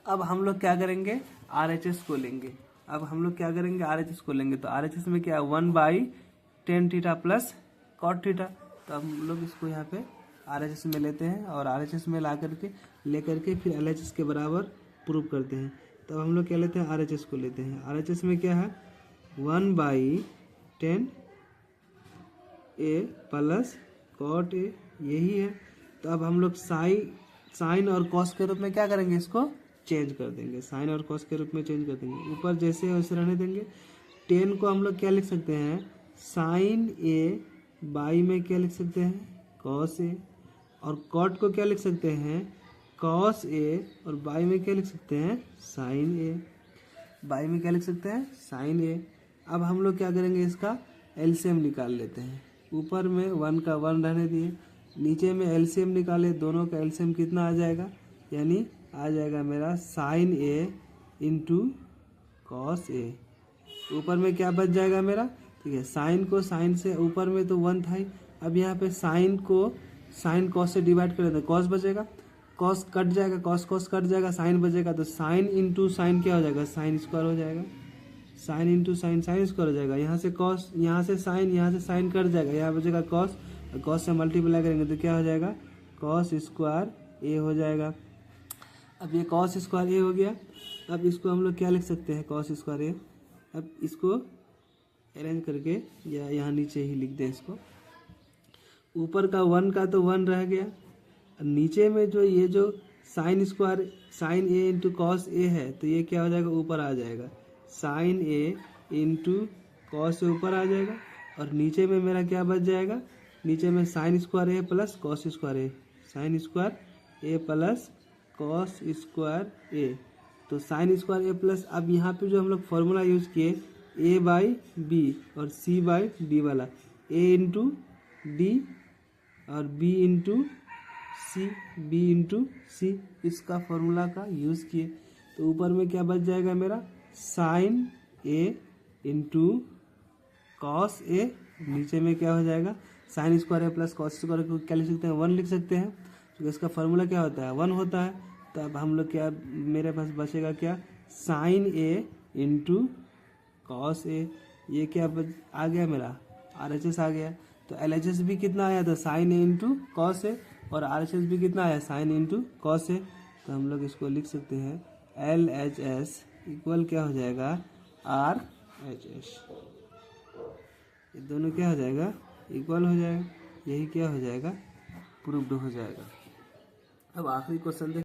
अब हम लोग क्या करेंगे, RHS को लेंगे। अब हम लोग क्या करेंगे, RHS को लेंगे। तो RHS में क्या है, 1/tan theta plus cot theta. तो हम लोग इसको यहाँ पे RHS में लेते हैं और RHS में ला करके लेकर के फिर LHS के बराबर प्रूव करते हैं। तो अब हम लोग क्या लेते हैं, RHS को लेते हैं। RHS में क्या है, 1/tan ए प्लस कॉट ए, यही है। तो अब हम लोग साइन और कॉस के रूप में क्या करेंगे, इसको चेंज कर देंगे, साइन और कॉस के रूप में चेंज कर देंगे। ऊपर जैसे है वैसे रहने देंगे। टेन को हम लोग क्या लिख सकते हैं, साइन ए बाई में क्या लिख सकते हैं, कॉस ए, और कॉट को क्या लिख सकते हैं, कॉस ए, और बाई में क्या लिख सकते हैं, साइन ए, बाई में क्या लिख सकते हैं, साइन ए। अब हम लोग क्या करेंगे, इसका एलसीएम निकाल लेते हैं। ऊपर में 1 का 1 रहने दिए, नीचे में एलसीएम निकाले, दोनों का एलसीएम कितना आ जाएगा, यानी आ जाएगा मेरा साइन ए इंटू कॉस ए। ऊपर में क्या बच जाएगा मेरा, ठीक है, साइन को साइन से, ऊपर में तो 1 था ही। अब यहाँ पे साइन को साइन कॉस से डिवाइड कर देते, कॉस बचेगा, कॉस कट जाएगा, कॉस कॉस कट जाएगा, साइन बचेगा। तो साइन इंटू साइन क्या हो जाएगा, साइन स्क्वायर हो जाएगा, sine into sine sine square हो जाएगा। यहाँ से कॉस, यहाँ से साइन कट जाएगा, यहाँ बचेगा कॉस, कॉस से मल्टीप्लाई करेंगे तो क्या हो जाएगा, कॉस स्क्वायर ए हो जाएगा। अब ये कॉस स्क्वायर ए हो गया। अब इसको हम लोग क्या लिख सकते हैं, कॉस स्क्वायर ए। अब इसको अरेंज करके या यहाँ नीचे ही लिख दें इसको। ऊपर का 1 का तो 1 रह गया, नीचे में जो ये जो sine square sine A into cos ए है, तो ये क्या हो जाएगा, ऊपर आ जाएगा, साइन ए इंटू कॉस ए ऊपर आ जाएगा। और नीचे में मेरा क्या बच जाएगा, नीचे में sign square A plus cos square A, sign square A plus cos square ए। तो साइन स्क्वायर ए प्लस, अब यहाँ पे जो हम लोग फॉर्मूला यूज किए, ए बाई बी और सी बाई डी वाला, ए इंटू डी और बी इंटू सी, इसका फॉर्मूला का यूज किए। तो ऊपर में क्या बच जाएगा मेरा, साइन ए इंटू कॉस ए, नीचे में क्या हो जाएगा, sign square A plus cos square को क्या लिख सकते हैं, 1 लिख सकते हैं, क्योंकि इसका फॉर्मूला क्या होता है, 1 होता है। तो अब हम लोग क्या, मेरे पास बचेगा क्या, sign A into cos A, ये क्या आ गया मेरा, RHS आ गया। तो LHS भी कितना आया था, साइन ए इंटू कॉस ए, और RHS भी कितना आया, साइन इंटू कॉस ए। तो हम लोग इसको लिख सकते हैं LHS इक्वल क्या हो जाएगा, RHS। ये दोनों क्या हो जाएगा, इक्वल हो जाएगा, यही क्या हो जाएगा, प्रूव्ड हो जाएगा। अब आखिरी क्वेश्चन